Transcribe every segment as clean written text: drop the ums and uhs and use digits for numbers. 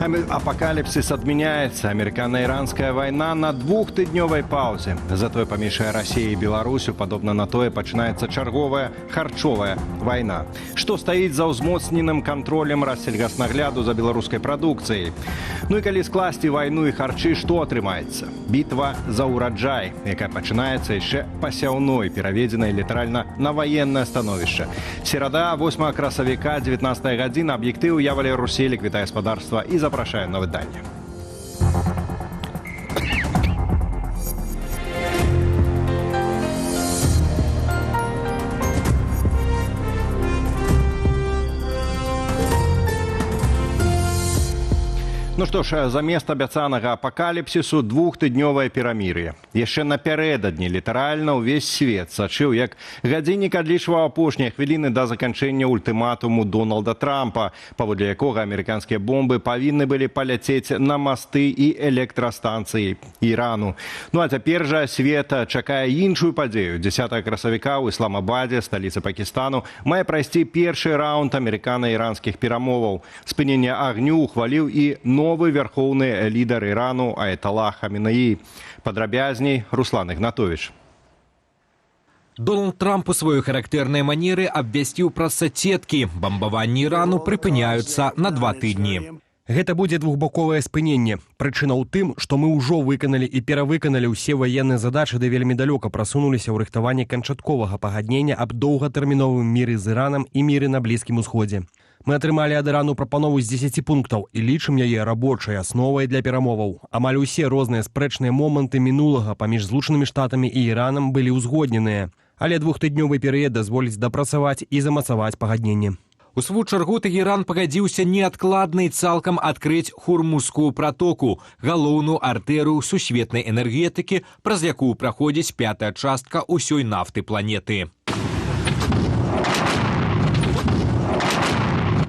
Апокалипсис отменяется. Американо-иранская война на двухтыднёвай паузе. Затое паміж Россией и Беларусью, подобно на тое, пачынаецца чарговая харчовая война. Что стоит за ўзмоцненым контролем Россельгаснагляду за беларускай прадукцыяй? Ну и калі скласці войну и харчы, что атрымаецца? Битва за ураджай, якая пачынаецца яшчэ пасяўной, пераведзенай літаральна на военное становішча. Серада, 8 красавіка, 19 гадзіна, аб'ектыў я Валерий Руселік, вітаю гаспадарства и запрашаю на выданне. Ну што ж, замест абяцанага апакаліпсісу двухтыднёвае перамір'е. Яшчэ напярэдадні літаральна ўвесь свет сачыў, як гадзіннік адлічваў апошнія хвіліны да заканчэння ультыматуму Дональда Трампа, паводле якога амерыканскія бомбы павінны былі паляцець на масты і электрастанцыі Ірану. Ну а цяпер жа свет чакае іншую падзею. 10 красавіка ў Ісламабадзе, сталіцы Пакістану, мае прайсці першы раунд амерыкана-іранскіх перамоваў. Спыненне агню ухваліў і новый верховный лидер Ирану Аятолла Хаминеи. Падрабязней Руслан Ігнатович. Дональд Трамп у сваёй характэрнай манеры абвясціў пра соцсеткі. Бамбаванні Ірану прыпыняюцца на 2 тыдні. Гэта будзе двухбаковае спыненне. Прычына ў тым, што мы ўжо выканалі і перавыканалі ўсе ваенныя задачы, ды вельмі далёка прасунуліся ў рыхтаванні канчатковага пагаднення аб доўгатэрміновым міры з Іранам і міры на Блізкім Усходзе. Мы атрымалі ад Ірану прапанову з 10 пунктаў і лічым яе рабочай асновай для перамоваў. Амаль усе розныя спрэчныя моманты мінулага паміж Злучанымі Штатамі і Іранам былі ўзгодненыя. Але двухтыднёвы перыяд дазволіць дапрацаваць і замацаваць пагадненне. У сваю чаргу Тэгеран пагадзіўся неадкладна і цалкам адкрыць Хурмузскую пратоку, галоўную артэрыю сусветнай энергетыкі, праз якую праходзіць 5-я частка ўсёй нафты планеты.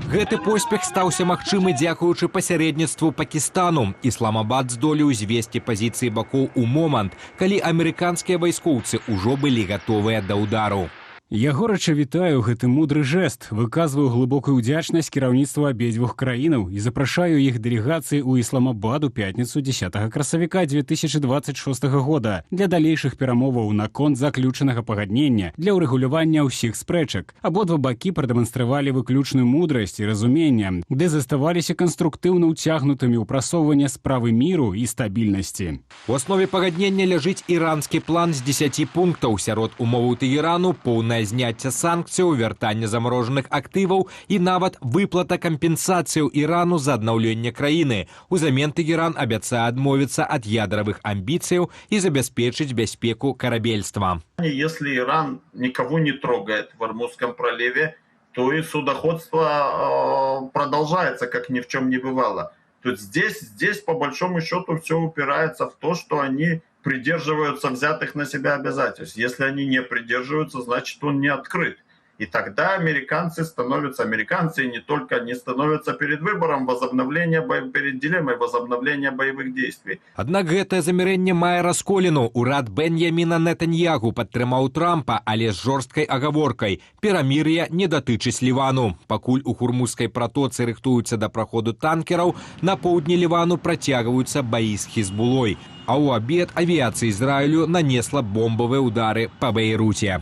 Гэты поспех стаўся магчымы дзякуючы пасярэдніцтву Пакістану. Ісламабад здолеў звесці пазіцыі бакоў у момант, калі амерыканскія вайскоўцы ўжо былі гатовыя да ўдару. Я горача вітаю гэты мудры жэст, выказваю глыбокую ўдзячнасць кіраўніцтву абедзвюх краінаў і запрашаю іх дэлегацыі ў Ісламабад у пятніцу 10 красавіка 2026 года для далейшых перамоваў наконт заключанага пагаднення для ўрэгулявання ўсіх спрэчак. Абодва бакі прадэманстравалі выключную мудрасць і разуменне, ды заставаліся канструктыўна ўцягнутымі ў прасоўванне справы міру і стабільнасці. У аснове пагаднення ляжыць іранскі план з 10 пунктаў. Сярод умоваў Тэгерану поўная зняцце санкцыяў, вяртанне заморожаных актываў і нават выплата кампенсацыяў Ірану за аднаўленне краіны. Узамен Тэгеран абяцае адмовіцца ад ядравых амбіцыяў і забяспечыць бяспеку карабельства. Если Иран никого не трогает в Ормузском проливе, то и судоходство продолжается, как ни в чем не бывало. То есть здесь по большому счету все упирается в то, что они придерживаются взятых на себя обязательств. Если они не придерживаются, значит он не открыт. И тогда американцы и не только, не становятся перед выбором возобновления, перед дилеммой возобновления боевых действий. Аднак гэтае замірэнне мае расколіну. Урад Беньяміна Нетаньягу падтрымаў Трампа, але з жорсткай агаворкай. Перамір'е не датычыць Лівану. Пакуль у Хурмузскай пратоцы рыхтуюцца да праходу танкераў, на поўдні Лівану працягваюцца баі з Хізбулой. А ў абед авіяцыя Ізраілю нанесла бомбавыя ўдары па Бейруце.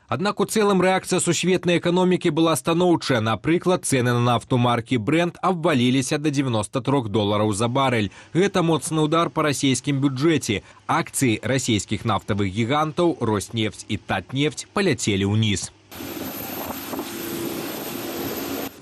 Аднак у цэлым рэакцыя сусветнай эканомікі была станоўчая. Напрыклад, цэны на нафту маркі Brent абваліліся да $93 за барэль. Гэта моцны удар па расійскім бюджэце. Акцыі расійскіх нафтавых гігантаў Роснефть і Татнефть паляцелі ўніз.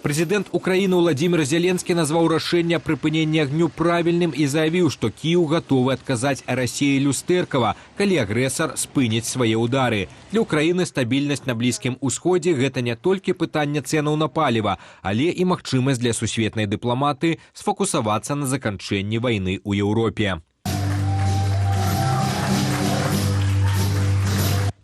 Прэзідэнт Украіны Владзімір Зеленскі назваў рашэнне прыпынення агню правільным і заявіў, што Кіеў гатовы адказаць Расіі люстэркава, калі агрэсар спыніць свае ўдары. Для Украіны стабільнасць на Блізкім Усходзе – гэта не толькі пытанне цэнаў на паліва, але і магчымасць для сусветнай дыпламатыі сфокусавацца на заканчэнні вайны ў Еўропе.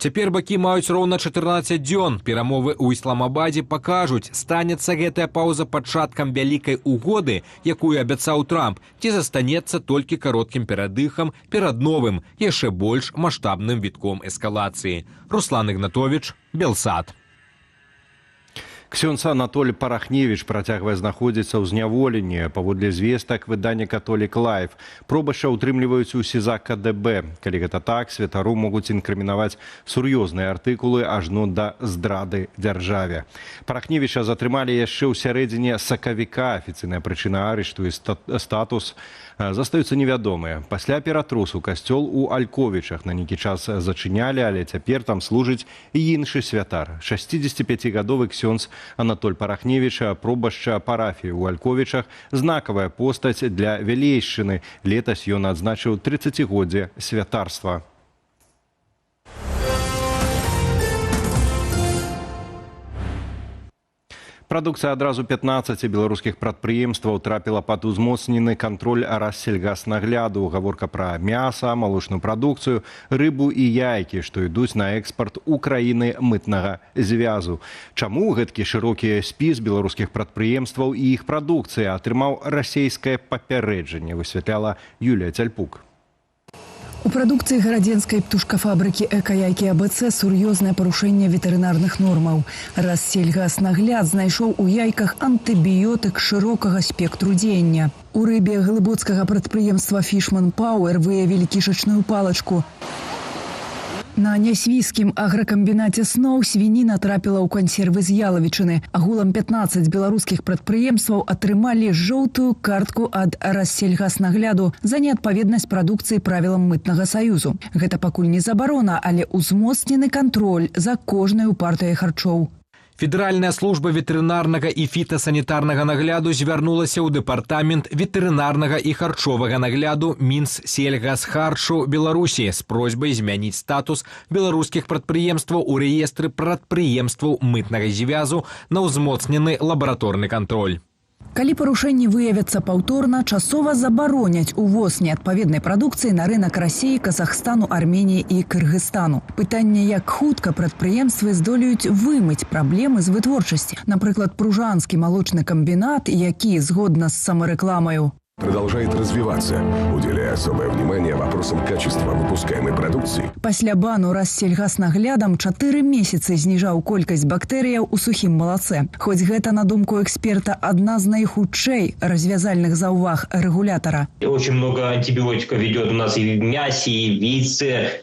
Цяпер бакі маюць роўна 14 дзён. Перамовы ў Ісламабадзе пакажуць, станецца гэтая паўза пачаткам вялікай угоды, якую абяцаў Трамп, ці застанецца толькі кароткім перадыхам перад новым, яшчэ больш маштабным вітком эскалацыі. Руслан Ігнатович, Белсат. Ксёндз Анатоль Парахневіч працягвае знаходзіцца ў зняволенні. Паводле звестак выдання «Католік Лайф». Пробышча ўтрымліваюць у СІЗА КДБ. Калі гэта так, святару могуць інкрымінаваць сур'ёзныя артыкулы ажно да здрады дзяржаве. Парахневіча затрымалі яшчэ ў сярэдзіне сакавіка. Афіцыйная прычына арышту і статус застаюцца невядомыя. Пасля ператрусу касцёл у Альковічах на нейкі час зачынялі, але цяпер там служыць і іншы святар. 65-гадовы ксёндз Анатоль Парахневіч, пробашча парафіі ў Альковічах, знакавая постаць для Вялейшчыны. Летась ён адзначыў 30-годдзе святарства. Прадукцыя адразу 15 беларускіх прадпрыемстваў трапіла пад узмоцнены кантроль Рассельгаснагляду. Гаворка пра мяса, малочную прадукцыю, рыбу і яйкі, што ідуць на экспарт у краіны мытнага звязу. Чаму гэткі шырокі спіс беларускіх прадпрыемстваў і іх прадукцыі атрымаў расейскае папярэджанне, высвятляла Юлія Цяльпук. У прадукцыі гарадзенскай птушкафабрыкі «Эка-яйкі АБЦ» сур'ёзнае парушэнне ветэрынарных нормаў. Рассельгаснагляд знайшоў у яйках антыбіётык шырокага спектру дзеяння. У рыбе глыбоцкага прадпрыемства «Фішман Пауэр» выявілі кішачную палачку. На нясвійскім агракамбінаце «Сноў» свініна трапіла ў кансервы з ялавічыны. Агулам 15 беларускіх прадпрыемстваў атрымалі жоўтую картку ад Рассельгаснагляду за неадпаведнасць прадукцыі правілам мытнага саюзу. Гэта пакуль не забарона, але узмоцнены кантроль за кожнаю партыяй харчоў. Федэральная служба ветэрынарнага і фітасанітарнага нагляду звярнулася ў дэпартамент ветэрынарнага і харчовага нагляду Мінсельгасхарчу Беларусі з просьбай змяніць статус беларускіх прадпрыемстваў у рэестры прадпрыемстваў мытнага звязу на ўзмоцнены лабараторны кантроль. Калі парушэнні выявяцца паўторна, часова забароняць увоз неадпаведнай прадукцыі на рынак Расіі, Казахстану, Арменіі і Кыргызстану. Пытанне, як хутка прадпрыемствы здолеюць вымыць праблемы з вытворчасці. Напрыклад, пружанскі малочны камбінат, які, згодна з самарэкламаю, продолжает развиваться, уделяя особое внимание вопросам качества выпускаемой продукции. Пасля бану Рассельгаснаглядам 4 месяцы зніжаў колькасць бактэрыяў у сухім малаце. Хоць гэта, на думку эксперта, адна з найхутчэй развязальных заўваг рэгулятара. Очень много антибиотиков ведет у нас и в мясе, и в яйце.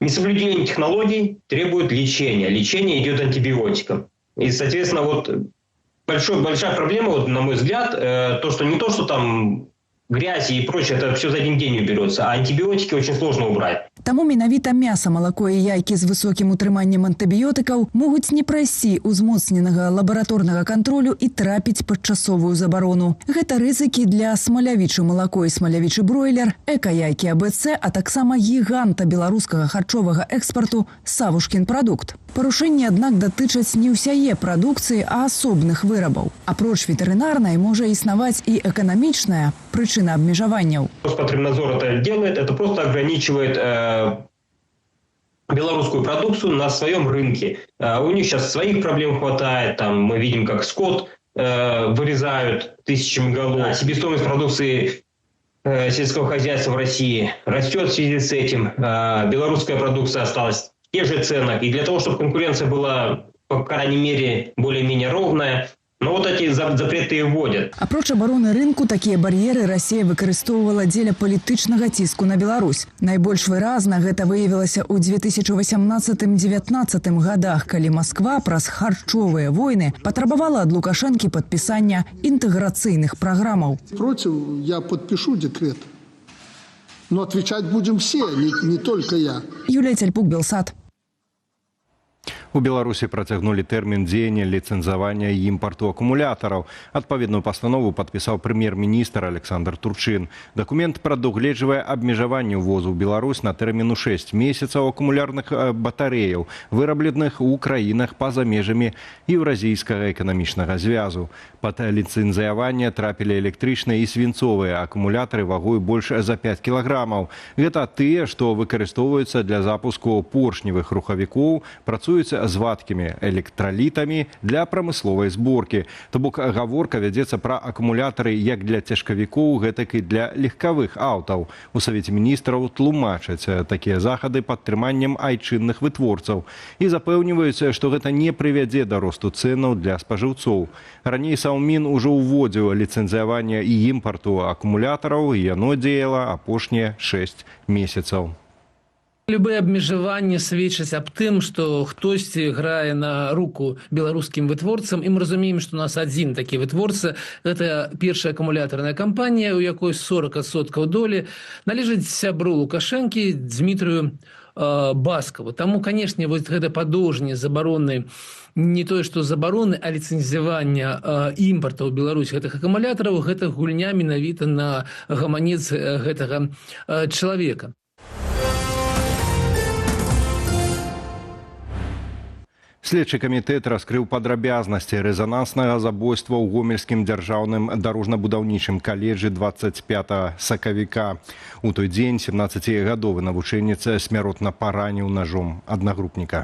Несоблюдение технологий требует лечения. Лечение идет антибиотиком. И, соответственно, большая проблема, на мой взгляд, то, что там грязь и прочее, это все за один день уберется, а антибиотики очень сложно убрать. Таму менавіта мяса, малако і яйкі з высокім утрыманнем антыбіётыкаў могуць не прайсці узмоцненага лабараторнага кантролю і трапіць пад часовую забарону. Гэта рызыкі для смалявічы малако і смалявічы бройлер, «Эка-яйкі АБЦ», а таксама гіганта беларускага харчовага экспарту «Савушкін прадукт». Парушэнні, аднак, датычаць не ўсяе прадукцыі, а асобных вырабаў. Апроч ветэрынарнай можа існаваць і эканамічная прычына абмежаванняў. Роспотребнадзор это делает, это просто ограничивает белорусскую продукцию на своем рынке. У них сейчас своих проблем хватает, там мы видим, как скот вырезают тысячами голов. Себестоимость продукции сельского хозяйства в России растет в связи с этим. Белорусская продукция осталась в тех же ценах. И для того, чтобы конкуренция была, по крайней мере, более-менее ровная, но эти запреты и вводят. Апроч абароны рынку, такія бар'еры Расія выкарыстоўвала дзеля палітычнага ціску на Беларусь. Найбольш выразна гэта выявілася ў 2018-19 годах, калі Москва праз харчовыя войны патрабавала ад Лукашэнкі падпісання інтэграцыйных праграмаў. Против я подпишу декрет, но отвечать будем все, не только я. Юлія Цяльпук, Белсат. У Беларусі працягнулі тэрмін дзеяння ліцэнзавання і імпарту акумулятараў. Адпаведную пастанову падпісаў прэм'ер-міністр Александр Турчын. Дакумент прадугледжвае абмежаванне ўвозу ў Беларусь на тэрміну 6 месяцаў акумулярных батарэяў, вырабленых у краінах па-за межамі Еўразійскага эканамічнага звязу. Пад ліцэнзаванне трапілі электрычныя і свінцовыя акумулятары вагой больш за 5 кілаграмаў. Гэта тыя, што выкарыстоўваюцца для запуску поршневых рухавікоў, працуюць з вадкімі электралітамі для прамысловай зборкі. То бок гаворка вядзецца пра акумулятары як для цяжкавікоў, гэтак і для легкавых аўтаў. У Савеце міністраў тлумачаць такія захады падтрыманнем айчынных вытворцаў і запэўніваюць, што гэта не прывядзе да росту цэнаў для спажыўцоў. Раней Саўмін ужо ўводзіў ліцэнзіяванне і імпарту акумулятараў, і яно дзеяла апошнія 6 месяцаў. Любые абмежаванні сведчаць аб тым, што хтосьці грае на руку беларускім вытворцам, і мы разумеем, што у нас адзін такі вытворца, гэта першая акумулятарная кампанія, у якой 40% долі належыць сябру Лукашэнкі Дмітрыю Баскаву. Таму, канешне, вось гэта падоўжанне забароны, не тое, што забароны, а ліцэнзіявання імпарта ў Беларусь гэтых акумулятараў, гэта гульня менавіта на гаманец гэтага чалавека. Следчы камітэт раскрыў падрабязнасці рэзананснага забойства ў гомельскім дзяржаўным дарожна-будаўнічым каледжы 25 сакавіка. У той дзень 17-гадовы навучэнец смяротна параніў нажом аднагрупніка.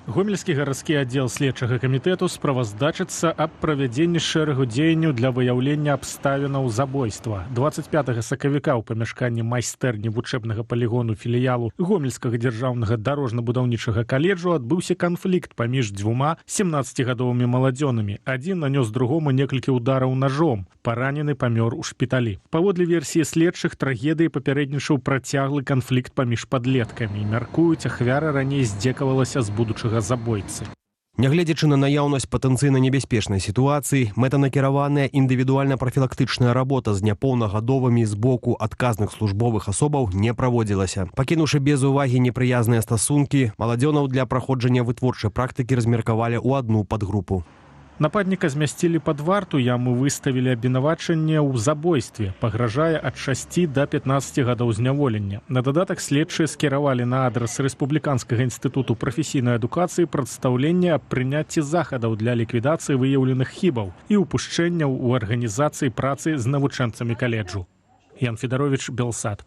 Гомельскі гарадскі аддзел следчага камітэту справаздачыцца аб правядзенні шэрагу дзеянняў для выяўлення абставінаў забойства. 25 сакавіка ў памяшканні майстэрні вучэбнага палігону філіялу Гомельскага дзяржаўнага дарожна-будаўнічага каледжу адбыўся канфлікт паміж дзвюма 17-гадовымі маладзёнамі. Адзін нанёс другому некалькі удараў нажом. Паранены памёр у шпіталі. Паводле версіі следчых, трагедыі папярэднічаў працяглы канфлікт паміж падлеткамі. Мяркуюць, ахвяра раней здзекавалася з будучага забойцы. Нягледзячы на наяўнасць патэнцыйна небяспечнай сітуацыі, мэтанакіраваная індывідуальна-прафілактычная работа з няпоўнагадовымі з боку адказных службовых асобаў не праводзілася. Пакінуўшы без увагі непрыязныя стасункі, маладзёнаў для праходжання вытворчай практыкі размеркавалі ў адну падгрупу. Нападніка змясцілі пад варту, яму выставілі абвінавачанне ў забойстве, пагражае ад 6 да 15 гадоў зняволення. На дадатак следчыя скіравалі на адрас Рэспубліканскага інстытуту прафесійнай адукацыі прадстаўленне аб прыняцці захадаў для ліквідацыі выяўленых хібаў і ўпушчэнняў у арганізацыі працы з навучэнцамі каледжу. Ян Федарович, Белсат.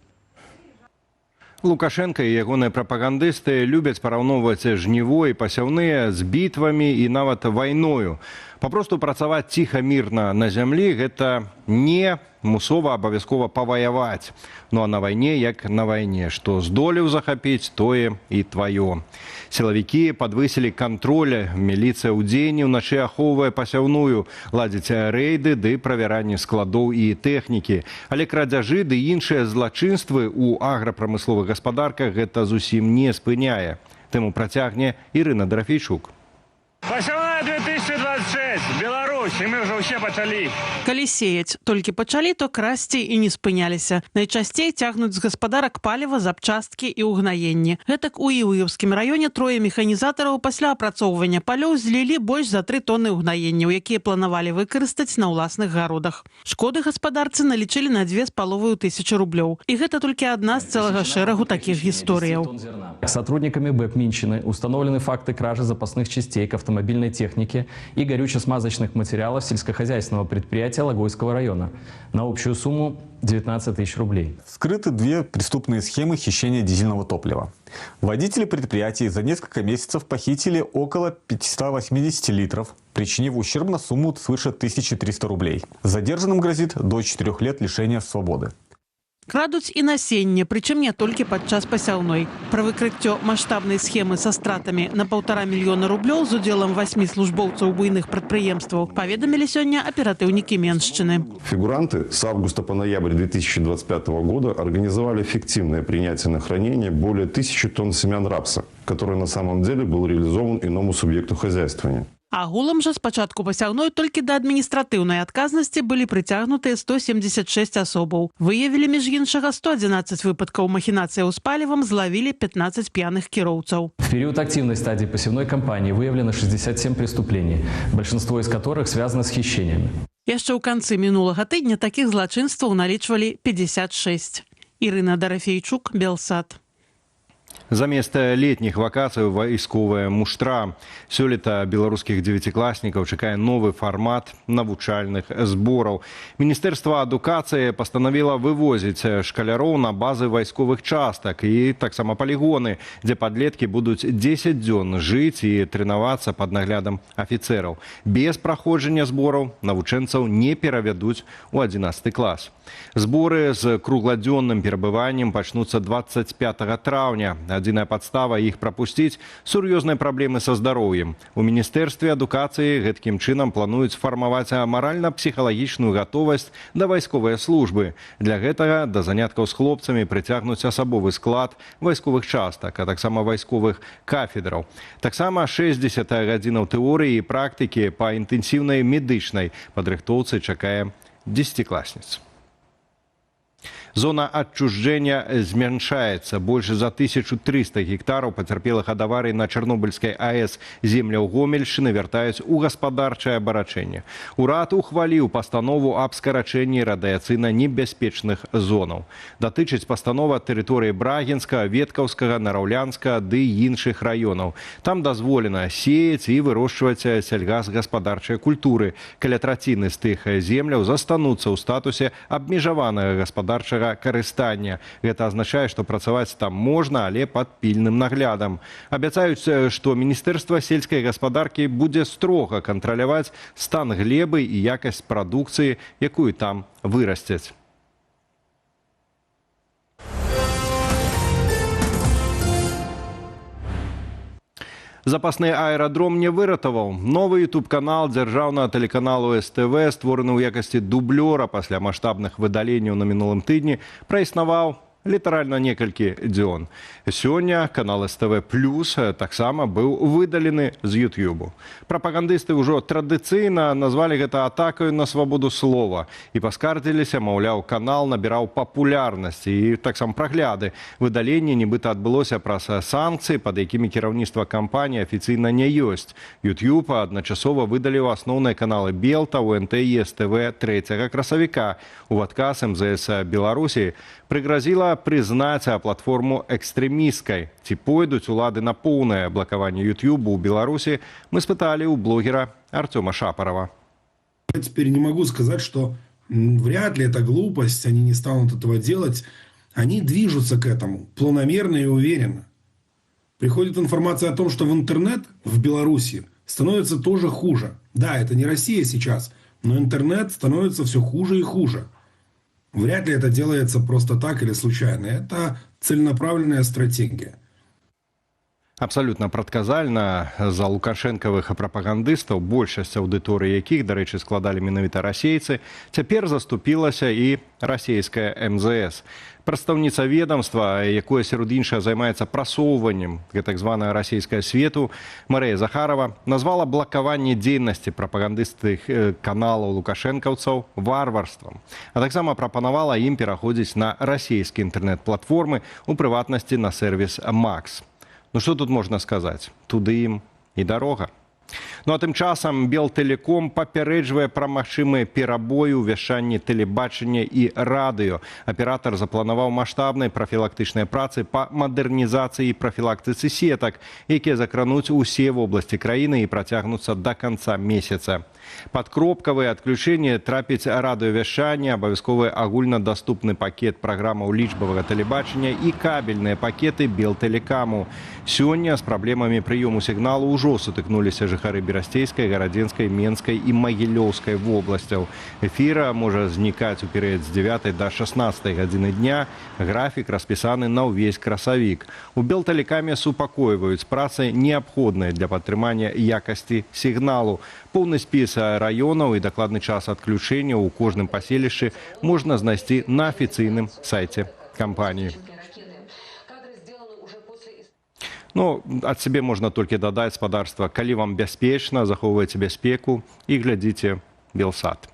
Лукашенко і ягоныя прапагандысты любяць параўноўваць жніво і пасяўныя з бітвамі і нават вайною. Папросту працаваць ціха мірна на зямлі – гэта не мусова абавязкова паваяваць. Ну а на вайне як на вайне, што здолеў захапіць, тое і тваё. Сілавікі падвысілі кантроль, міліцыя ўдзень і ўначы ахоўвае пасяўную, ладзіць рэйды ды правяранне складоў і тэхнікі. Але крадзяжы ды іншыя злачынствы ў аграпрамысловых гаспадарках гэта зусім не спыняе. Тэму працягне Ірына Драфейчук. Пасяўная 2026, Беларусь, і мы ўжо ўсе пачалі. Калі сеяць толькі пачалі, то красці і не спыняліся. Найчасцей цягнуць з гаспадарак паліва, запчасткі і ўгнаенні. Гэтак у Іўеўскім раёне трое механізатараў пасля апрацоўвання палёў злілі больш за 3 тоны ўгнаенняў, якія планавалі выкарыстаць на ўласных гародах. Шкоды гаспадарцы налічылі на 2500 рублёў. І гэта толькі адна з цэлага шэрагу такіх гісторыяў. Сотрудниками БЭП Минщины установлены факты кражи запасных частей к автомобильной технике и горюче-смазочных материалов сельскохозяйственного предприятия Логойского района на общую сумму 19 тысяч рублей. Вскрыты 2 преступные схемы хищения дизельного топлива. Водители предприятий за несколько месяцев похитили около 580 литров, причинив ущерб на сумму свыше 1300 рублей. Задержанным грозит до 4 лет лишения свободы. Крадуць і насенне, прычым не толькі падчас пасяўной. Пра выкрыццё маштабнай схемы са стратамі на 1,5 мільёна рублёў з удзелам 8 службоўцаў буйных прадпрыемстваў паведамілі сёння аператыўнікі Меншчыны. Фигуранты с августа по ноябрь 2025 года организовали фиктивное принятие на хранение более 1000 тонн семян рапса, который на самом деле был реализован иному субъекту хозяйствования. Агулам жа з пачатку пасяўной толькі да адміністратыўнай адказнасці былі прыцягнутыя 176 асобаў. Выявілі, між іншага, 111 выпадкаў махінацыяў з палівам, злавілі 15 п'яных кіроўцаў. В период активной стадии посевной кампании выявлено 67 преступлений, большинство из которых связано с хищениями. Яшчэ ў канцы мінулага тыдня такіх злачынстваў налічвалі 56. Ірына Дарафейчук, Белсат. Замест летніх вакацый вайсковая муштра. Сёлета беларускіх дзевяцікласнікаў чакае новы фармат навучальных збораў. Міністэрства адукацыі пастанавіла вывозіць шкаляроў на базы вайсковых частак і таксама палігоны, дзе падлеткі будуць 10 дзён жыць і трэнавацца пад наглядам афіцэраў. Без праходжання збораў навучэнцаў не перавядуць у 11 клас. Зборы з кругладзённым перабываннем пачнуцца 25 траўня. Адзіная падстава іх прапусціць – сур'ёзныя праблемы са здароўем. У Міністэрстве адукацыі гэткім чынам плануюць фармаваць маральна-псіхалагічную гатовасць да вайсковай службы. Для гэтага да заняткаў з хлопцамі прыцягнуць асабовы склад вайсковых частак, а таксама вайсковых кафедраў. Таксама 60 гадзінаў тэорыі і практыкі па інтэнсіўнай медычнай падрыхтоўцы чакае 10-класніц. Зона адчужджэння змяншаецца. Больш за 1300 гектараў пацярпелых ад аварыі на Чарнобыльскай АЭС земляў Гомельшчыны вяртаюць у гаспадарчае абарачэнне. Урад ухваліў пастанову аб скарачэнні радыяцыйна небяспечных зонаў. Датычыць пастанова тэрыторыі Брагінска, Веткаўскага, Нараўлянска ды іншых раёнаў. Там дазволена сеяць і вырошчваць сельгасгаспадарчыя культуры. Каля траціны з тых земляў застануцца ў статусе абмежаванага гаспадарчага карыстання. Гэта азначае, што працаваць там можна, але пад пільным наглядам. Абяцаюць, што Міністэрства сельскай гаспадаркі будзе строга кантраляваць стан глебы і якасць прадукцыі, якую там вырасцяць. Запасны аэрадром не выратаваў. Новы YouTube-канал дзяржаўнага тэлеканалу СТВ, створаны ў якасці дублёра пасля маштабных выдаленняў на мінулым тыдні, праіснаваў літаральна некалькі дзён. Сёння канал СТВ Плюс таксама быў выдалены з YouTube. Прапагандысты ўжо традыцыйна назвалі гэта атакаю на свабоду слова і паскардзіліся, маўляў, канал набіраў папулярнасць і таксама прагляды. Выдаленне нібыта адбылося праз санкцыі, пад якімі кіраўніцтва кампаніі афіцыйна не ёсць. YouTube адначасова выдаліў асноўныя каналы Белта, УНТ і СТВ 3 красавіка. У адказ МЗС Беларусі прыгразіла прызнаць платформу экстрэмісткай. Ці пойдуць улады на поўнае блакаванне YouTube у Беларусі, мы спыталі у блогера Артема Шапарова. Я теперь не могу сказать, что вряд ли это глупость, они не станут этого делать. Они движутся к этому планомерно и уверенно. Приходит информация о том, что в интернет в Беларуси становится тоже хуже. Да, это не Россия сейчас, но интернет становится все хуже и хуже. Вряд ли это делается просто так или случайно. Это целенаправленная стратегия. Абсолютно прадказальна. За лукашэнкавых прапагандыстаў, большасць аўдыторыі якіх, дарэчы, складалі менавіта расейцы, цяпер заступілася і расійская МЗС. Прадстаўніца ведомства, якое сярод іншага займаецца прасоўваннем так званага расійскага свету, Марыя Захарова, назвала блакаванне дзейнасці прапагандыстых каналаў лукашэнкаўцаў варварствам, а таксама прапанавала ім пераходзіць на расійскія інтэрнэт-платформы, у прыватнасці на сервіс Макс. Ну што тут можна сказаць? Туды ім і дарога. Ну а тым часам Белтэлеком папярэджвае пра магчымыя перабоі ў вяшанні тэлебачання і радыё. Аператар запланаваў маштабныя прафілактычныя працы па мадэрнізацыі і прафілактыцы сетак, якія закрануць усе вобласці краіны і працягнуцца да канца месяца. Пад кропкавыя адключэнні трапіць радыёвяшанне, абавязковы агульнадаступны пакет праграмаў лічбавага тэлебачання і кабельныя пакеты Белтэлекаму. Сёння з праблемамі прыёму сігналу ўжо сутыкнуліся жыхары Берасцейскай, Гарадзенскай, Менскай і Магілёўскай вобласцяў. Эфіра можа знікаць у перыяд з 9 да 16 гадзіны дня. Графік распісаны на ўвесь красавік. У Белтэлекаме супакойваюць працы неабходныя для падтрымання якасці сігналу. Поўны спіс раёнаў і дакладны час адключэння ў кожным паселішчы можна знайсці на афіцыйным сайце кампаніі. Ну, ад сябе можна толькі дадаць, спадарства, калі вам бяспечна, захоўвайце бяспеку і глядзіце Белсат.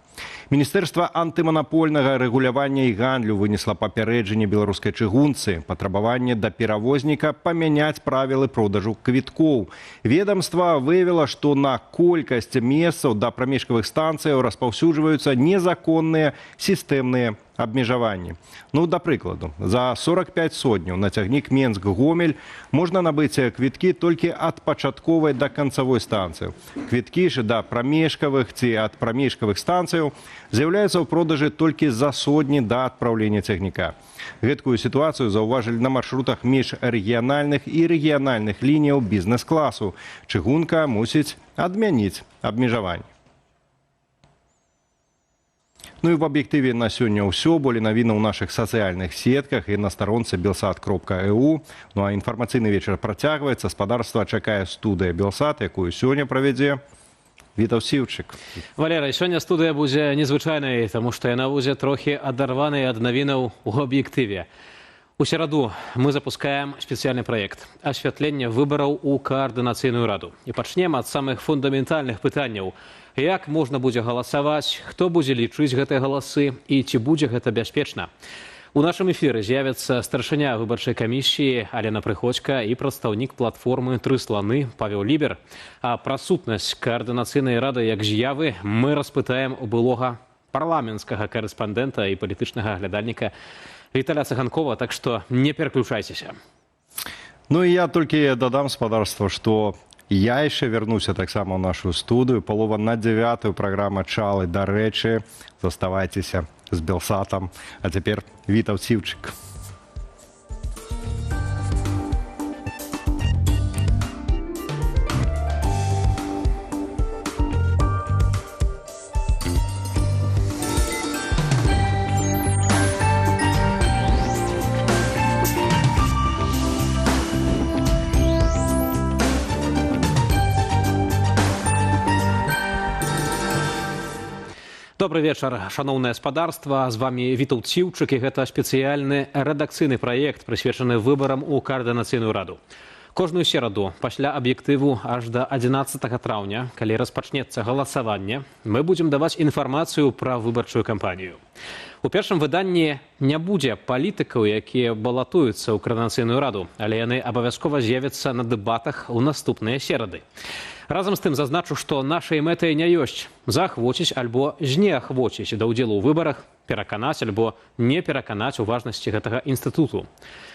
Міністэрства антыманапольнага рэгулявання і гандлю вынесла папярэджанне беларускай чыгунцы, патрабаванне да перавозніка памяняць правілы продажу квіткоў. Ведамства выявіла, што на колькасць месцаў да прамежкавых станцыяў распаўсюджваюцца незаконныя сістэмныя абмежаванні. Ну, да прыкладу, за 45 сотняў на цягнік Менск-Гомель можна набыць квіткі толькі ад пачатковай да канцавой станцыі. Квіткі ж да прамежкавых ці ад прамежкавых станцыяў з'яўляюцца ў продажы толькі за сотні да адпраўлення цягніка. Гэткую сітуацыю заўважылі на маршрутах міжрэгіянальных і рэгіянальных лініяў бізнес-класу. Чыгунка мусіць адмяніць абмежаванне. Ну і в аб'ектыве на сёння ўсё. Болей навіны ў нашых сацыяльных сетках і на старонцы belsat.eu. Ну а інфармацыйны вечар працягваецца. Спадарства чакае студыя Белсат, якую сёння правядзе Вітаў Сіўчык. Валера, сёння студыя будзе незвычайнай, таму што яна будзе трохі адарванай ад навінаў у аб'ектыве. У сераду мы запускаем спецыяльны праект асвятлення выбараў у каардынацыйную раду. І пачнем ад самых фундаментальных пытанняў. Як можна будзе галасаваць, хто будзе лічыць гэтыя галасы і ці будзе гэта бяспечна. У нашым эфіры з'явіцца старшыня выбарчай камісіі Алена Прыходзька і прадстаўнік платформы «Тры сланы» Павел Лібер. А пра сутнасць каардынацыйнай рады як з'явы мы распытаем у былога парламенцкага карэспандэнта і палітычнага глядальніка Віталя Цыганкова, так што не пераключайцеся. Ну і я толькі дадам спадарства, што я яшчэ вярнуся таксама ў нашу студыю. Палова на 9-ю праграма «Чалы». Дарэчы, заставайцеся з Белсатам. А цяпер Вітаў Сіўчык. Добрый вечар, шаноўнае спадарства. З вами Вітаў Сіўчык, і гэта спецыяльны рэдакцыйны праект, прысвечаны выбарам у каардынацыйную раду. Кожную сераду пасля аб'ектыву аж да 11 траўня, калі распачнецца галасаванне, мы будзем даваць інфармацыю пра выбарчую кампанію. У першым выданні не будзе палітыкаў, якія балатуюцца ў каардынацыйную раду, але яны абавязкова з'явяцца на дэбатах у наступныя серады. Разам з тым зазначу, што нашай мэтай не ёсць заахвоціць альбо знеахвоціць да ўдзелу ў выбарах, пераканаць альбо не пераканаць у важнасці гэтага інстытуту.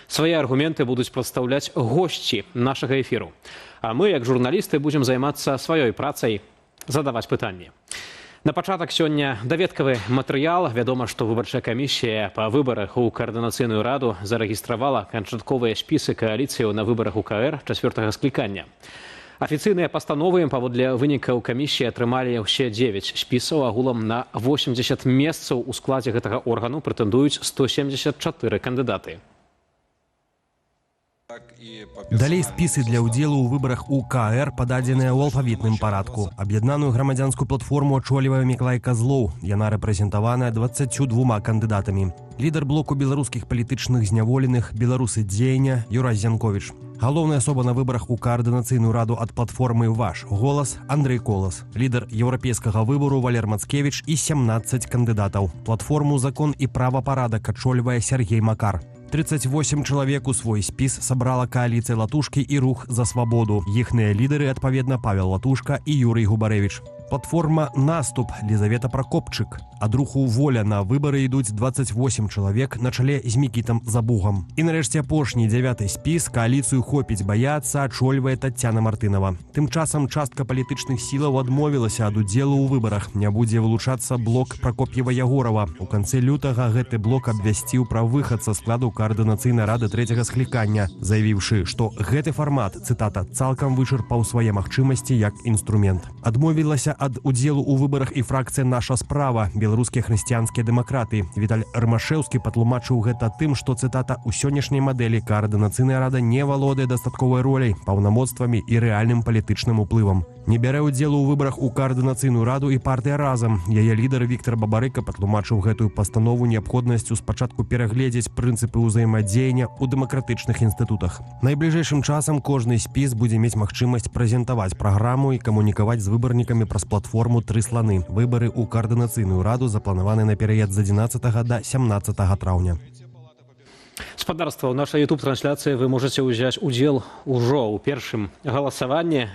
Свае аргументы будуць прадстаўляць госці нашага эфіру. А мы, як журналісты, будзем займацца сваёй працай, задаваць пытанні. На пачатак сёння даведкавы матэрыял. Вядома, што выбарчая камісія па выбарах у каардынацыйную раду зарэгістравала канчатковыя спісы кааліцыяў на выбарах УКР 4-го склікання. Афіцыйныя пастановы паводле вынікаў камісіі атрымалі ўсе 9 спісаў. Агулам на 80 месцаў у складзе гэтага органу прэтэндуюць 174 кандыдаты. Далей спісы для ўдзелу ў выбарах УКР пададзеныя ў алфавітным парадку. Аб'яднаную грамадзянскую платформу ачолівае Міклай Казлоў. Яна рэпрэзентаваная 22 кандыдатамі. Лідар блоку беларускіх палітычных зняволеных «Беларусы дзеяння» Юрась Зянковіч. Галоўная асоба на выбарах у каардынацыйную раду ад платформы «Ваш голас» Андрэй Колас. Лідар еўрапейскага выбару Валер Мацкевіч і 17 кандыдатаў. Платформу «Закон і правапарадак» ачольвае Сергей Макар. 38 чалавек у свой спіс сабрала кааліцыя «Латушкі» і «Рух за свабоду». Іхныя лідары, адпаведна, Павел Латушка і Юрый Губарэвіч. Платформа «Наступ» Лізавета Пракопчык. Ад руху «Воля» на выбары ідуць 28 чалавек на чале з Мікітам Забугам. І нарэшце апошні 9-й спіс кааліцыю «Хопіць баяцца» ачольвае Таццяна Мартынова. Тым часам частка палітычных сілаў адмовілася ад удзелу ў выбарах. Не будзе вылучацца блок Пракоп'ева-Ягорава. У канцы лютага гэты блок абвясціў пра выхад са складу каардынацыйнай рады 3-го склікання, заявіўшы, што гэты фармат, цытата, цалкам вычарпаў свае магчымасці як інструмент. Адмовілася ад удзелу ў выбарах і фракцыя «Наша справа», беларускія хрысціянскія дэмакраты. Віталь Рымашэўскі патлумачыў гэта тым, што, цытата, у сённяшняй мадэлі каардынацыйная рада не валодае дастатковай роляй, паўнамоцтвамі і рэальным палітычным уплывам. Не бярэ ўдзелу ў выбарах у каардынацыйную раду і партыя «Разам». Яе лідар Віктар Бабарыка патлумачыў гэтую пастанову неабходнасцю спачатку перагледзець прынцыпы ўзаемадзеяння ў дэмакратычных інстытутах. Найбліжэйшым часам кожны спіс будзе мець магчымасць прэзентаваць праграму і камунікаваць з выбарнікамі праз платформу «Тры сланы». Выбары ў каардынацыйную раду запланаваны на перыяд з 11 да 17 траўня. Спадарства, ў нашай YouTube-трансляцыі вы можаце ўзяць удзел ужо ў першым галасаванні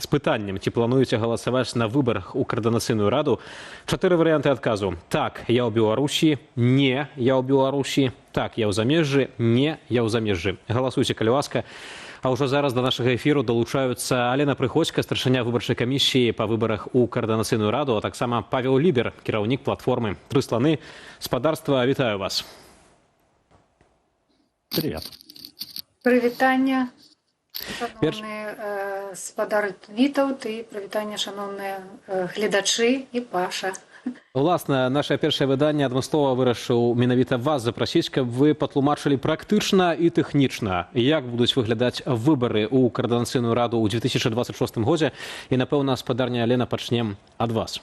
з пытаннем, ці плануеце галасаваць на выбарах у каардынацыйную раду. 4 варыянты адказу. Так, я ў Беларусі, не, я ў Беларусі, так, я ў замежжы, не, я ў замежжы. Галасуйце, калі ласка. А ўжо зараз да нашага эфіру далучаюцца Алена Прыходзька, старшыня выбарчай камісіі па выбарах у каардынацыйную раду, а таксама Павел Лібер, кіраўнік платформы «Тры сланы». Спадарства, вітаю вас. Привет. Прывітанне, шановныя спадары Вітаўт і прывітанне, шановныя гледачы і Паша. Уласна, наше першае выданне адмыслова вырашыў менавіта вас запрасіць, каб вы патлумачылі практычна і тэхнічна, як будуць выглядаць выбары ў каардынацыйную раду ў 2026 годзе. І, напэўна, спадарня Алена, пачнем ад вас.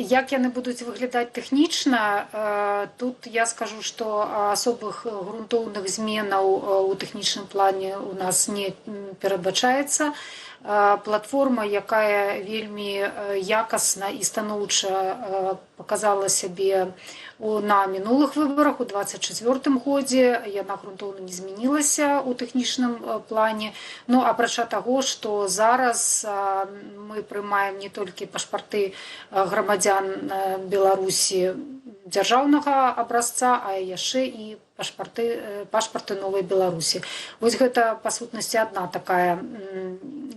Як яны будуць выглядаць тэхнічна, тут я скажу, што асобых грунтоўных зменаў у тэхнічным плане у нас не перадбачаецца. Платформа, якая вельмі якасна і станоўча показала сябе на мінулых выбарах у 2024 годзе, яна грунтоўна не змянілася ў тэхнічным плане. Ну, апрача таго, што зараз мы прымаем не толькі пашпарты грамадзян Беларусі дзяржаўнага абразца, а яшчэ і пашпарты Новай Беларусі. Вось гэта, па сутнасці, адна такая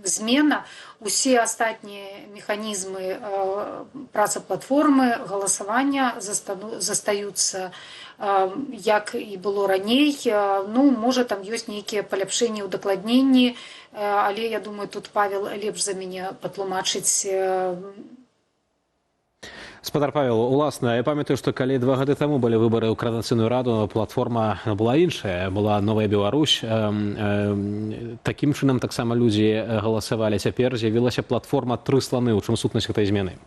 змена. Усе астатнія механізмы працы платформы, галасавання застаюцца, як і было раней. Ну, можа, там ёсць нейкія паляпшэнні, удакладненні, але, я думаю, тут Павел лепш за мяне патлумачыць. Спадар Павел, уласна, я памятаю, што калі 2 гады таму былі выбары ў каардынацыйную раду, платформа была іншая, была Новая Беларусь. Такім чынам таксама людзі галасавалі. Цяпер з'явілася платформа «Тры сланы». У чым сутнасць гэтай змены?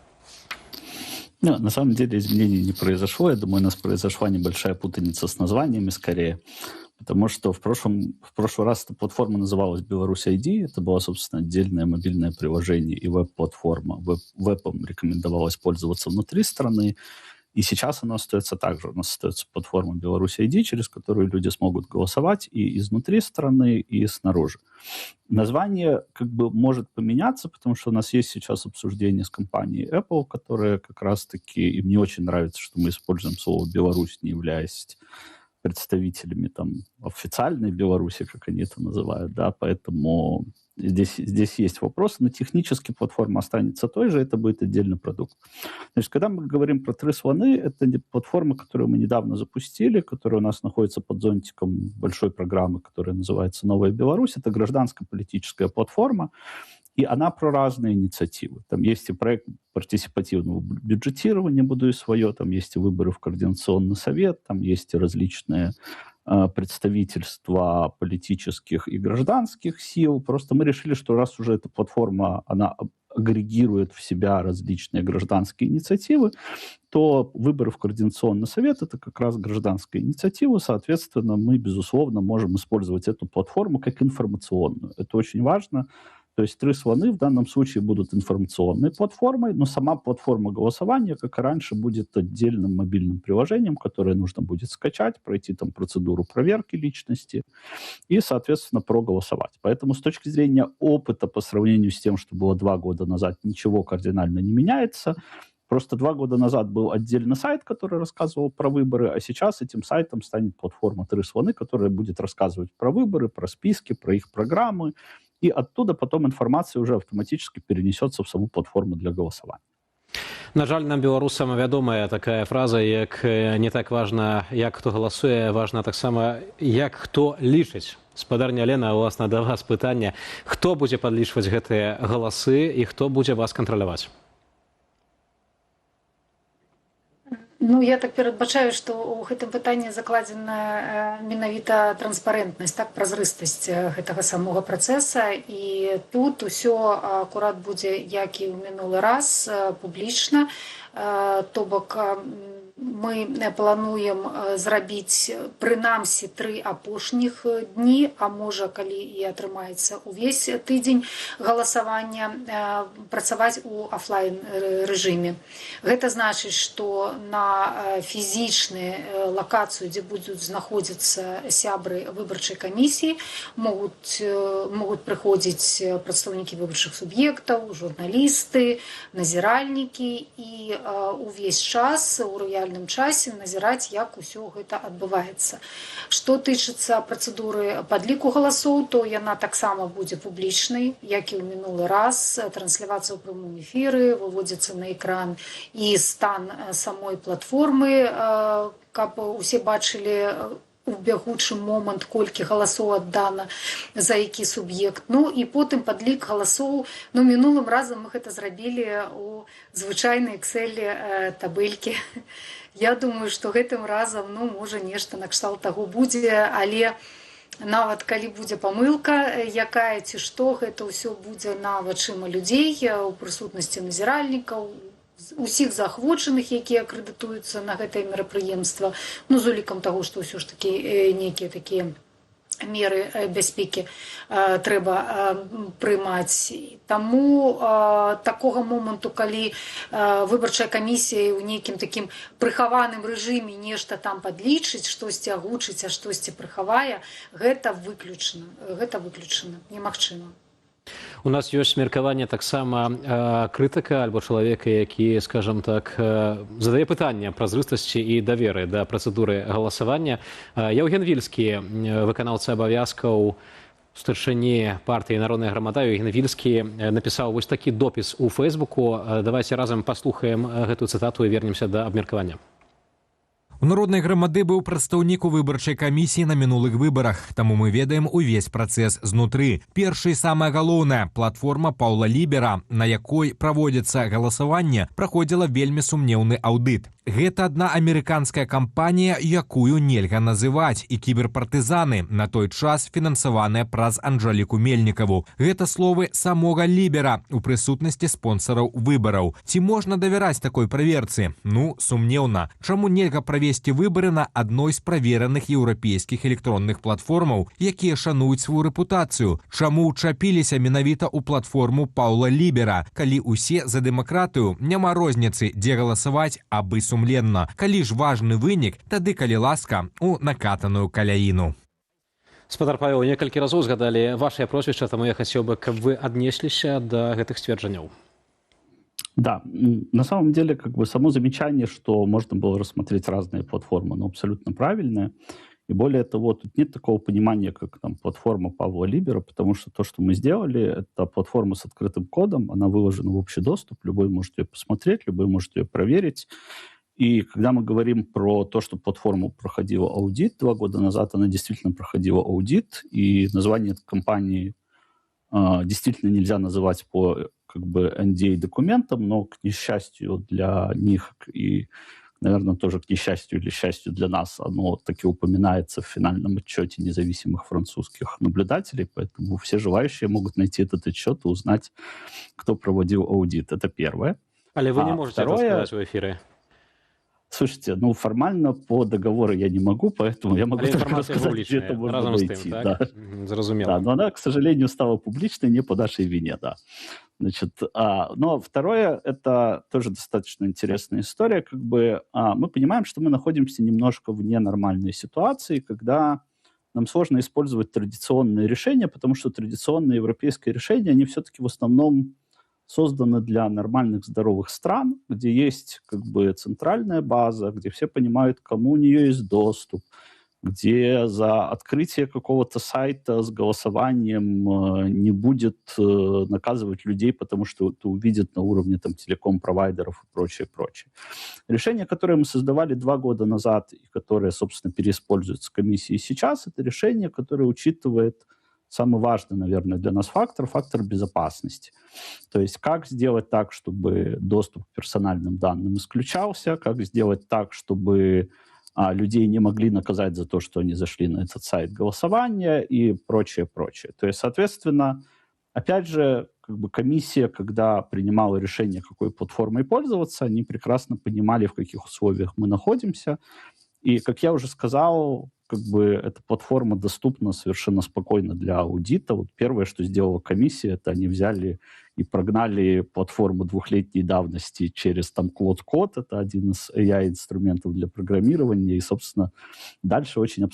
На самом деле изменений не произошло. Я думаю, у нас произошла небольшая путаница с названиями скорее. Потому что в прошлый раз эта платформа называлась «Беларусь ID». Это было, собственно, отдельное мобильное приложение и веб-платформа. Вебом рекомендовалось пользоваться внутри страны. И сейчас она остается так же. У нас остается платформа «Беларусь ID», через которую люди смогут голосовать и изнутри страны, и снаружи. Название как бы может поменяться, потому что у нас есть сейчас обсуждение с компанией Apple, которая как раз-таки... И мне очень нравится, что мы используем слово «Беларусь», не являясь представителями там официальной Беларуси, как они это называют, да, поэтому здесь есть вопросы, но технически платформа останется той же, это будет отдельный продукт. Значит, когда мы говорим про «Тры сланы», это платформа, которую мы недавно запустили, которая у нас находится под зонтиком большой программы, которая называется «Новая Беларусь». Это гражданско-политическая платформа, и она про разные инициативы. Там есть и проект партисипативного бюджетирования, буду и свое, там есть и выборы в Координационный совет, там есть и различные представительства политических и гражданских сил. Просто мы решили, что раз уже эта платформа, она агрегирует в себя различные гражданские инициативы, то выборы в Координационный совет — это как раз гражданская инициатива. Соответственно, мы, безусловно, можем использовать эту платформу как информационную. Это очень важно. То есть «Тры сланы» в данном случае будут информационной платформой, но сама платформа голосования, как и раньше, будет отдельным мобильным приложением, которое нужно будет скачать, пройти там процедуру проверки личности и, соответственно, проголосовать. Поэтому с точки зрения опыта по сравнению с тем, что было 2 года назад, ничего кардинально не меняется. Просто 2 года назад был отдельный сайт, который рассказывал про выборы, а сейчас этим сайтом станет платформа «Тры сланы», которая будет рассказывать про выборы, про списки, про их программы, и оттуда потом информация уже автоматически перенесется в саму платформу для голосования. На жаль, нам, беларусам, вядомая такая фраза, як не так важна, як хто галасуе, важна таксама, як хто лічыць. Спадарня Алена, уласна, да вас пытанне. Хто будзе падлічваць гэтыя галасы і хто будзе вас кантраляваць? Ну, я так перадбачаю, што ў гэтым пытанні закладзена менавіта транспарэнтнасць, так, празрыстасць гэтага самога працэса. І тут усё акурат будзе, як і ў мінулы раз, публічна. То бок мы плануем зрабіць прынамсі 3 апошніх дні, а можа, калі і атрымаецца увесь тыдзень галасавання, працаваць у офлайн рэжыме. Гэта значыць, што на фізічную лакацыю, дзе будуць знаходзіцца сябры выбарчай камісіі, могуць прыходзіць прадстаўнікі выбарчых суб'ектаў, журналісты, назіральнікі і увесь час у рэальным часе назіраць, як усё гэта адбываецца. Што тычыцца працэдуры падліку галасоў, то яна таксама будзе публічнай, як і ў минулы раз. Транслявацца ў прямым эфіры, выводзіцца на экран і стан самой платформы, каб усе бачылі у бягучы момант, колькі галасоў аддана за які суб'ект. Ну і потым падлік галасоў. Ну, мінулым разам мы гэта зрабілі у звычайнай Excel табелькі. Я думаю, што гэтым разам, ну, можа, нешта накшталт таго будзе, але нават калі будзе памылка, якая ці што, гэта ўсё будзе на вачыма людзей, у прысутнасці назіральнікаў, усіх заахвочаных, якія акрэдытуюцца на гэтае мерапрыемства, ну, з улікам таго, што ўсё ж такі нейкія такія меры бяспекі трэба прымаць. Таму такога моманту, калі выбарчая камісія ў нейкім такім прыхаваным рэжыме нешта там падлічыць, штосьці агучыць, а штосьці прыхавае, гэта выключана. Гэта выключана, немагчыма. У нас ёсць меркаванне таксама крытыка альбо чалавека, які, скажам так, задае пытанне празрыстасці і даверы да працэдуры галасавання. Яўген Вільскі, выканаўца абавязкаў старшыні партыі «Народная грамада», Яўген Вільскі напісаў вось такі допіс у Фэйсбуку. Давайце разам паслухаем гэтую цытату і вернемся да абмеркавання. У народнай грамады быў прадстаўнік у выбарчай камісіі на мінулых выбарах, таму мы ведаем увесь працэс знутры. Першы і самае галоўнае, платформа Паўла Лібера, на якой праводзіцца галасаванне, праходзіла вельмі сумнеўны аўдыт. Гэта адна амерыканская кампанія, якую нельга называць, і кіберпартызаны, на той час фінансаваныя праз Анжэліку Мельнікаву. Гэта словы самога Лібера у прысутнасці спонсараў выбараў. Ці можна давяраць такой праверцы? Ну, сумнеўна. Чаму нельга правесці выбары на адной з правераных еўрапейскіх электронных платформаў, якія шануюць сваю рэпутацыю? Чаму ўчапіліся менавіта ў платформу Паўла Лібера, калі ўсе за дэмакратыю, няма розніцы, дзе галасаваць, абы сумленна. Калі ж важны вынік, тады, калі ласка, у накатаную каляіну. Спадар Павел, некалькі разоў згадалі вашае прозвішча, таму я хацеў бы, каб вы аднесліся да гэтых сцверджанняў. Да, на самом деле, как бы само замечание, что можно было рассмотреть разные платформы, оно абсолютно правильное. И более того, тут нет такого понимания, как там платформа Павла Либера, потому что то, что мы сделали, это платформа с открытым кодом, она выложена в общий доступ, любой может ее посмотреть, любой может ее проверить. И когда мы говорим про то, что платформа проходила аудит 2 года назад, она действительно проходила аудит, и название компании действительно нельзя называть по как бы NDA-документам, но, к несчастью для них и, наверное, тоже к несчастью или счастью для нас, оно таки упоминается в финальном отчете независимых французских наблюдателей, поэтому все желающие могут найти этот отчет и узнать, кто проводил аудит. Это первое. Але вы не можете это сказать в эфире. Слушайте, ну формально по договору я не могу, поэтому я могу только рассказать, где это можно найти. Да. Да, но она, к сожалению, стала публичной не по нашей вине, да. Значит, но второе, это тоже достаточно интересная история. Как бы мы понимаем, что мы находимся немножко в ненормальной ситуации, когда нам сложно использовать традиционные решения, потому что традиционные европейские решения, они все-таки в основном созданы для нормальных, здоровых стран, где есть как бы центральная база, где все понимают, кому у нее есть доступ, где за открытие какого-то сайта с голосованием не будет наказывать людей, потому что это увидят на уровне там, телеком-провайдеров и прочее, прочее. Решение, которое мы создавали 2 года назад и которое, собственно, переиспользуется комиссией сейчас, это решение, которое учитывает самый важный, наверное, для нас фактор безопасности. То есть как сделать так, чтобы доступ к персональным данным исключался, как сделать так, чтобы людей не могли наказать за то, что они зашли на этот сайт голосования и прочее, прочее. То есть, соответственно, Опять же, как бы комиссия, когда принимала решение, какой платформой пользоваться, они прекрасно понимали, в каких условиях мы находимся. И, как я уже сказал, как бы эта платформа доступна совершенно спокойно для аудита. Вот первое, что сделала комиссия, это они взяли и прогнали платформу двухлетней давности через там Claude Code, это один из AI-инструментов для программирования, и, собственно, дальше очень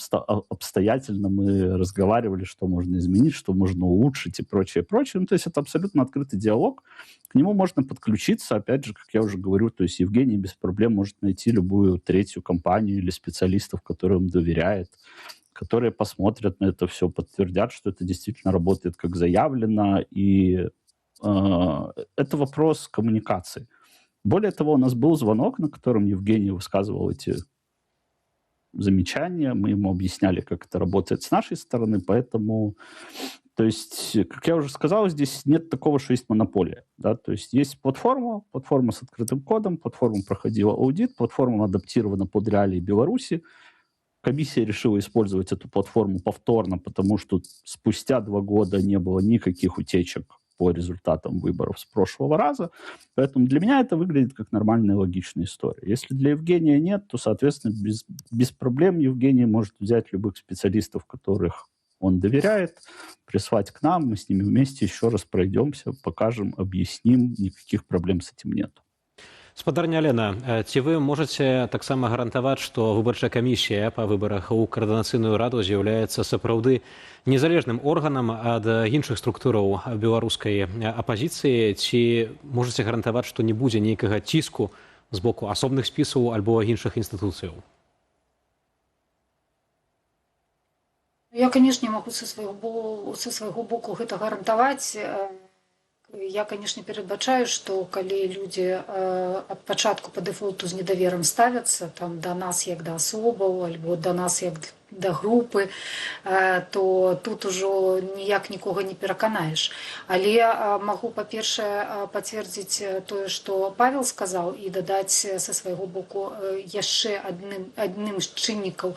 обстоятельно мы разговаривали, что можно изменить, что можно улучшить и прочее, прочее. Ну, то есть это абсолютно открытый диалог, к нему можно подключиться, опять же, как я уже говорю, то есть Евгений без проблем может найти любую третью компанию или специалистов, которым он доверяет, которые посмотрят на это все, подтвердят, что это действительно работает как заявлено, и это вопрос коммуникации. Более того, у нас был звонок, на котором Евгений высказывал эти замечания, мы ему объясняли, как это работает с нашей стороны, поэтому, то есть, как я уже сказал, здесь нет такого, что есть монополия, да, то есть есть платформа с открытым кодом, платформа проходила аудит, платформа адаптирована под реалии Беларуси, комиссия решила использовать эту платформу повторно, потому что спустя 2 года не было никаких утечек по результатам выборов с прошлого раза. Поэтому для меня это выглядит как нормальная логичная история. Если для Евгения нет, то, соответственно, без проблем Евгений может взять любых специалистов, которых он доверяет, прислать к нам, мы с ними вместе еще раз пройдемся, покажем, объясним, никаких проблем с этим нет. Спадарня Алена, ці вы можаце таксама гарантаваць, што выбарчая камісія па выбарах у каардынацыйную раду з'яўляецца сапраўды незалежным органам ад іншых структураў беларускай апазіцыі, ці можаце гарантаваць, што не будзе нейкага ціску з боку асобных спісаў альбо іншых інстытуцыяў? Я, конечно, не могу со свайго боку гэта гарантаваць. Я, конечно, перадбачаю, што калі людзі ад пачатку па дэфолту з недаверам ставяцца там да нас як да асобаў альбо да нас як да групы, то тут ужо ніяк нікога не пераканаеш. Але магу, па-першае, пацвердзіць тое, што Павел сказаў, і дадаць са свайго боку яшчэ адным з чыннікаў,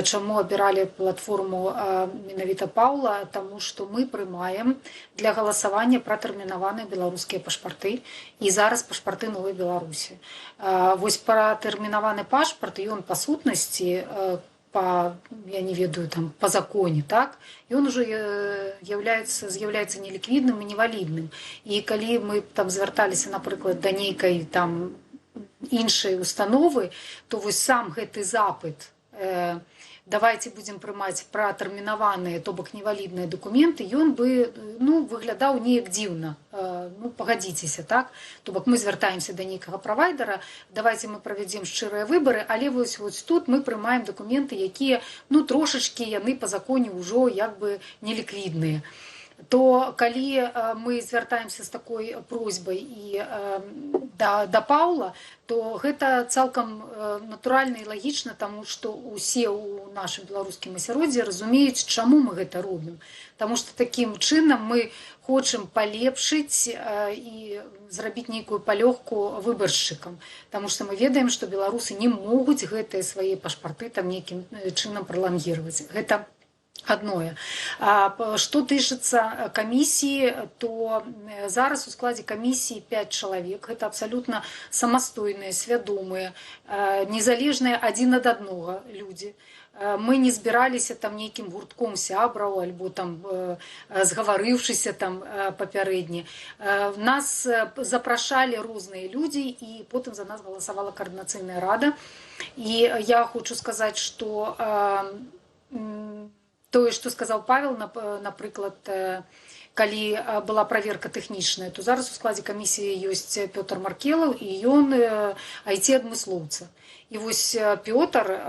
чаму абіралі платформу менавіта Паўла, таму што мы прымаем для галасавання пратэрмінаваныя беларускія пашпарты і зараз пашпарты Новай Беларусі. Вось пратэрмінаваны пашпарт, ён па сутнасці я не ведаю, там, по законе, так, и он уже з'яўляецца неліквідным і невалідным. І калі мы там звярталіся, напрыклад, да нейкай там іншай установы, то вось сам гэты запыт давайте будем прымаць пратэрмінаваныя, то бок невалідныя дакументы, ён бы выглядаў неяк дзіўна. Пагадзіцеся, так? То бок мы звяртаемся да нейкага правайдера, давайте мы правядзем шчырыя выбары, але вось тут мы прымаем дакументы, якія трошачкі яны па законе ўжо як бы неліквідныя. То калі мы звяртаемся з такой просьбай і да Паўла, то гэта цалкам натуральна і лагічна, таму што ўсе ў нашым беларускім асяроддзі разумеюць, чаму мы гэта робім. Таму што такім чынам мы хочам палепшыць і зрабіць нейкую палёгку выбаршчыкам. Таму што мы ведаем, што беларусы не могуць гэтыя свае пашпарты там нейкім чынам пралангіраваць. Гэта адное. Што тычыцца камісіі, то зараз у складзе камісіі 5 чалавек. Гэта абсалютна самастойныя, свядомыя, незалежныя адзін ад аднаго людзі. Мы не збіраліся там нейкім гуртком сябраў альбо там згаварыўшыся там папярэдне. Нас запрашалі розныя людзі і потым за нас галасавала каардынацыйная рада. І я хочу сказаць, што тое, што сказаў Павел, напрыклад, калі была праверка тэхнічная, то зараз у складзе камісіі ёсць Пётр Маркелаў, і ён IT-адмыслоўца. І вось Пётр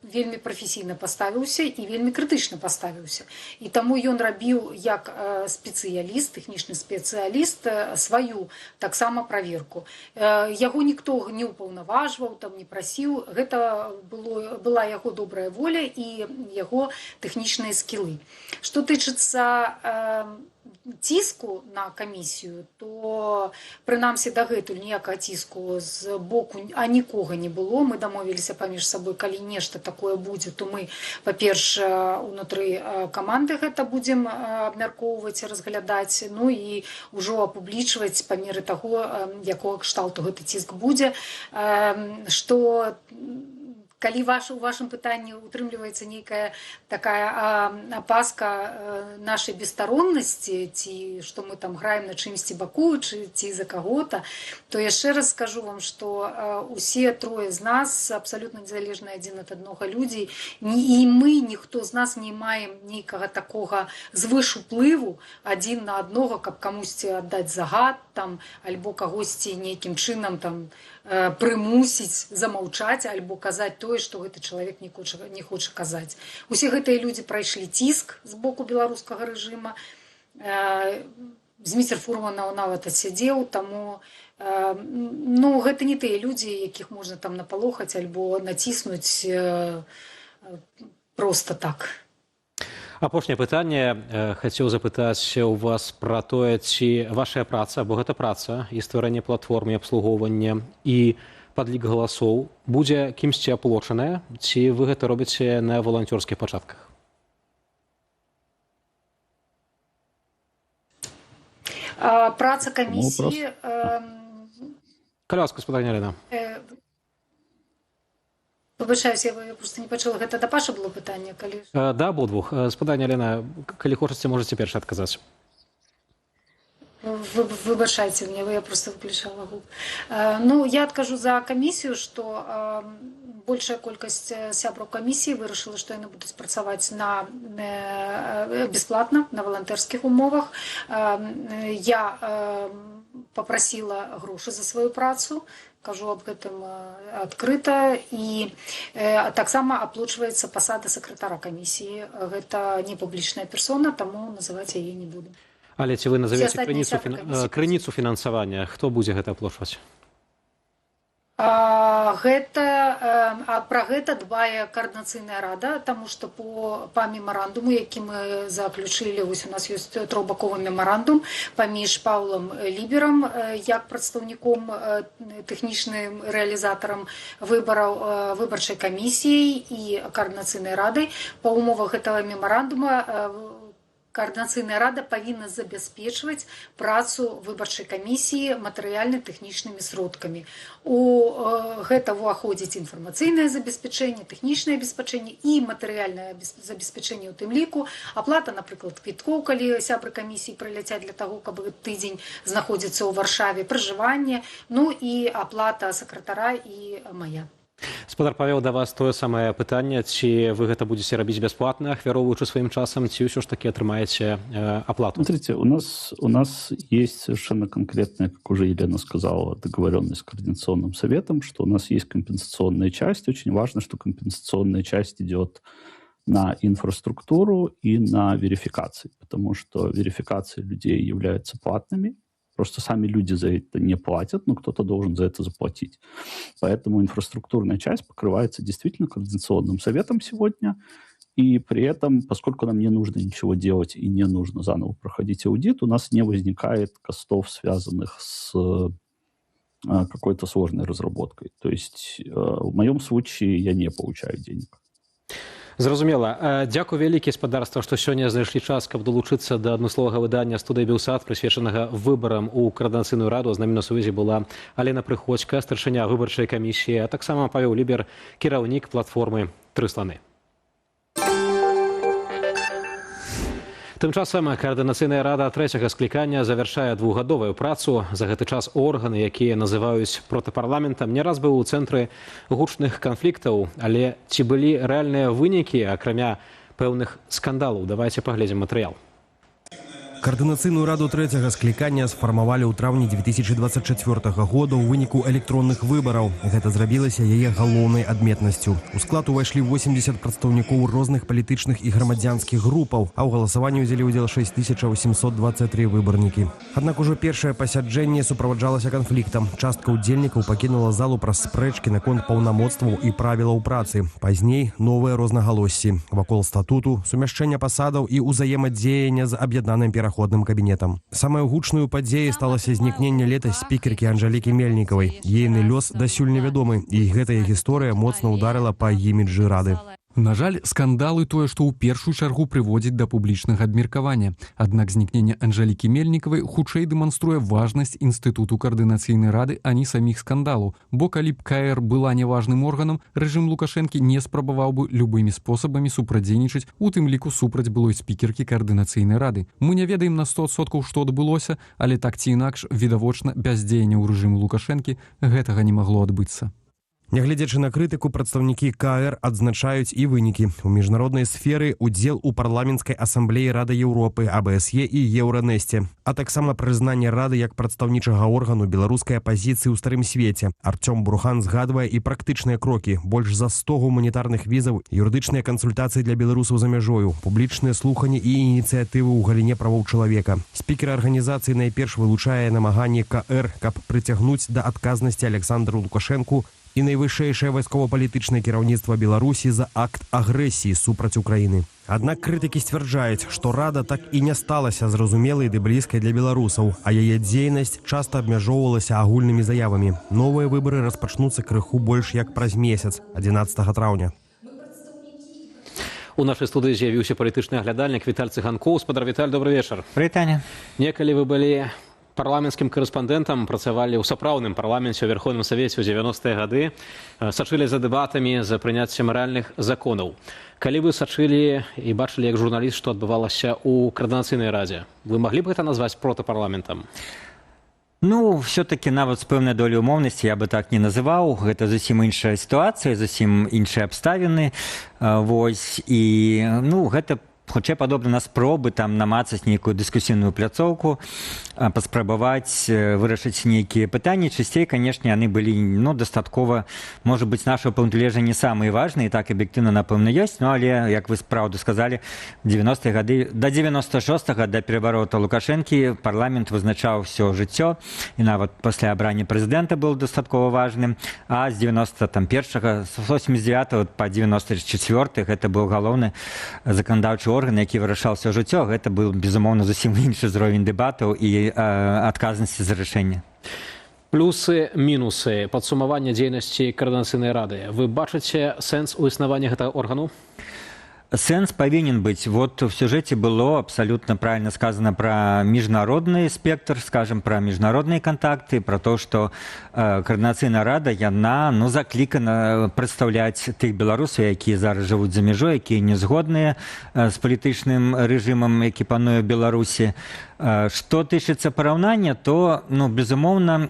вельмі прафесійна паставіўся і вельмі крытычна паставіўся. І таму ён рабіў як спецыяліст, тэхнічны спецыяліст, сваю таксама праверку. Яго ніхто не ўпаўнаважваў, там не прасіў. Гэта была яго добрая воля і яго тэхнічныя скілы. Што тычыцца ціску на камісію, то прынамсі дагэтуль ніякага ціску з боку нікога не было. Мы дамовіліся паміж сабой, калі нешта такое будзе, то мы, па-першае, унутры каманды гэта будзем абмяркоўваць, разглядаць, ну і ўжо апублічваць па меры таго, якога кшталту гэты ціск будзе. Што калі у вашым пытанні утрымліваецца нейкая такая апаска нашай бесстароннасці, ці што мы там граем на чымсьці баку, ці за каго-то, то яшчэ раз скажу вам, што усе трое з нас абсалютна незалежныя адзін ад аднога людзі, і мы, ніхто з нас не маем нейкага такога звышуплыву адзін на аднога, каб камусьці аддаць загад, там, альбо кагосьці нейкім чынам там прымусіць замаўчаць альбо казаць тое, што гэты чалавек не хоча казаць. Усе гэтыя людзі прайшлі ціск з боку беларускага рэжыма. Зміцер Фурманаў нават адсядзеў, таму гэта не тыя людзі, якіх можна там напалохаць альбо націснуць проста так. Апошняе пытанне. Хацеў запытаць у вас пра тое, ці вашая праца, бо гэта праца і стварэнне платформы абслугоўвання і падлік галасоў будзе кімсьці аплочаная, ці вы гэта робіце на валанцёрскіх пачатках? Праца камісіі... Каля ласка, спадарня Алена. Выбачаюсь, я просто не пачула, гэта да Паша было пытанне, калі... Да, абодвух. Спадарня Алена, калі хочаце, можаце першы адказаць. Выбачайце мне, я просто выключала губ. Я адкажу за камісію, што большая колькасць сябраў камісіі вырашыла, што яны будуць працаваць бесплатна, на валантэрскіх умовах. Я папрасіла грошы за сваю працу, кажу аб гэтым адкрыта, і таксама аплочваецца пасада сакратара камісіі. Гэта не публічная персона, таму называць яе не буду. Але ці вы назавеце крыніцу фінансавання? Хто будзе гэта аплочваць? Пра гэта дбае каардынацыйная рада, таму што па мемарандуму, які мы заключылі, вось у нас ёсць трохбаковы мемарандум паміж Паўлам Ліберам як прадстаўніком тэхнічным рэалізатарам выбараў выбарчай камісіяй і каардынацыйнай радай. Па умовах гэтага мемарандума Координаційная рада повинна забезпечивать працу выборчай камісіі матэрыяльна-тэхнічнымі сродкамі. У гэта ўваходзіць інфармацыйнае забеспячэнне, тэхнічнае абеспячэнне і матэрыяльнае забеспячэнне ў тым ліку, аплата, напрыклад, квіткоў, калі сябры камісіі прыляцяць для таго, каб тыдзень знаходзіцца ў Варшаве, пражыванне, ну і аплата сакратара і мая. Спадар Павел, да вас тое самае пытанне, ці вы гэта будзеце рабіць бясплатна, ахвяроўваючы сваім часам, ці ўсё ж таки атрымаеце оплату? Смотрите, у нас есть совершенно конкретная, как уже Елена сказала, договоренность с Координационным советом, что у нас есть компенсационная часть. Очень важно, что компенсационная часть идет на инфраструктуру и на верификации, потому что верификации людей являются платными. Просто сами люди за это не платят, но кто-то должен за это заплатить. Поэтому инфраструктурная часть покрывается действительно Координационным советом сегодня. И при этом, поскольку нам не нужно ничего делать и не нужно заново проходить аудит, у нас не возникает костов, связанных с какой-то сложной разработкой. То есть в моем случае я не получаю денег. Зразумела. Дзякуй вялікі, спадарства, што сёння знайшлі час, каб далучыцца да адмысловага выдання студыі «Белсат», прысвечанага выбарам у Координацыйную раду. З намі на сувязі была Алена Прыходзька, старшыня выбарчай камісіі, а таксама Павел Лібер, кіраўнік платформы «Тры сланы». Тым часам Координацыйная рада трэцяга склікання завяршае двухгадовую працу. За гэты час органы, якія называюць протапарламентам, не раз быў у цэнтры гучных канфліктаў, але ці былі рэальныя вынікі, акрамя пэўных скандалаў? Давайте паглядзім матэрыял. Координацыйную раду трэцяга склікання сфармавалі ў траўні 2024 года ў выніку электронных выбараў. Гэта зрабілася яе галоўнай адметнасцю. У склад увайшлі 80 прадстаўнікоў розных палітычных і грамадзянскіх групаў, а ў галасаванні ўзялі ўдзел 6823 выбарнікі. Аднак ужо першае пасяджэнне суправаджалася канфліктам. Частка ўдзельнікаў пакінула залу праз спрэчкі наконт паўнамоцтваў і правілаў працы. Пазней новыя рознагалоссі вакол статуту, сумяшчэння пасадаў і ўзаемадзеяння з аб'яднаным пераходам пераходным кабінетам. Самая гучную падзеяй сталася знікненне летась спікеркі Анжалікі Мельнікавай. Ейны лёс дасюль невядомы, і гэтая гісторыя моцна ударыла па іміджы рады. На жаль, скандалы тое, што ў першую чаргу прыводзіць да публічнага абмеркавання. Аднак знікненне Анжалікі Мельнікавай хутчэй дэманструе важнасць інстытуту каардынацыйнай рады, а не саміх скандалаў. Бо калі б КР была неважным органам, рэжым Лукашэнкі не спрабаваў бы любымі спосабамі супрадзейнічаць, у тым ліку супраць былой спікеркі каардынацыйнай рады. Мы не ведаем на 100%, што адбылося, але так ці інакш, відавочна, бяздзеяння ў рэжыму Лукашэнкі гэтага не магло адбыцца. Нягледзячы на крытыку, прадстаўнікі КР адзначаюць і вынікі. У міжнароднай сферы удзел у парламенцкай асамблеі Рады Еўропы, АБСЕ і Еўранесце, а таксама прызнанне Рады як прадстаўнічага органу беларускай апазіцыі ў старым свеце. Артём Брухан згадвае і практычныя крокі. Больш за 100 гуманітарных візаў, юрыдычныя кансультацыі для беларусаў за мяжою, публічныя слуханні і ініцыятывы ў галіне правоў чалавека. Спікер арганізацыі найперш вылучае намаганні КР, каб прыцягнуць да адказнасці Александру Лукашэнку і найвышэйшае вайскова-палітычнае кіраўніцтва Беларусі за акт агрэсіі супраць Украіны. Аднак крытыкі сцвярджаюць, што Рада так і не сталася зразумелай ды блізкай для беларусаў, а яе дзейнасць часта абмяжоўвалася агульнымі заявамі. Новыя выбары распачнуцца крыху больш як праз месяц, 11 траўня. У нашай студыі з'явіўся палітычны аглядальнік Віталь Цыганкоў. Спадар Віталь, добрый вечар. Прывітанне. Некалі вы былі парламенцкім карэспандэнтам, працавалі ў сапраўдным парламенце, ў Верховным Савеце ў 90-е гады, сачылі за дэбатамі, за прыняццем рэальных законаў. Калі вы сачылі і бачылі як журналіст, што адбывалася ў Коордынацыйнай радзе, вы маглі б гэта назваць протапарламентам? Ну, все-таки нават з пэўнай долей умоўнасці я бы так не называў. Гэта зусім іншая сітуацыя, зусім іншыя абставіны. Вось, і, ну, гэта хутчэй падобна на спробы там намацаць нейкую дыскусійную пляцоўку, паспрабаваць вырашыць нейкія пытанні. Часцей, канешне, яны былі, ну, дастаткова, можа быць, з нашага пункту гледжання самыя важныя, так аб'ектыўна, напэўна, ёсць, ну, але, як вы справду сказалі, 90-е гады, да 96-го, да пераварота Лукашэнкі, парламент вызначаў ўсё жыццё, і нават пасля абрання прэзідэнта быў дастаткова важным, а з 91-го, з 89-го па 94-х гэта быў галоўны заканадаўчы орган, які вырашаў ўсё жыццё. Гэта быў, безумоўна, зусім іншы ўзровень дэбатаў і адказнасці за рашэнне. Плюсы, мінусы, падсумавання дзейнасці Коордынацыйнай рады. Вы бачыце сэнс у існавання гэтага органу? Сэнс павінен быць. Вот в сюжэце было абсалютна правильно сказано пра міжнародны спектр, скажем, пра міжнародныя кантакты, пра то, што Коордынацыйная рада, яна, ну, заклікана прадстаўляць тых беларусаў, якія зараз жывуць за мяжой, якія не згодныя з палітычным рэжымам, які пануе ў Беларусі. Што тычыцца параўнання, то, ну, безумоўна,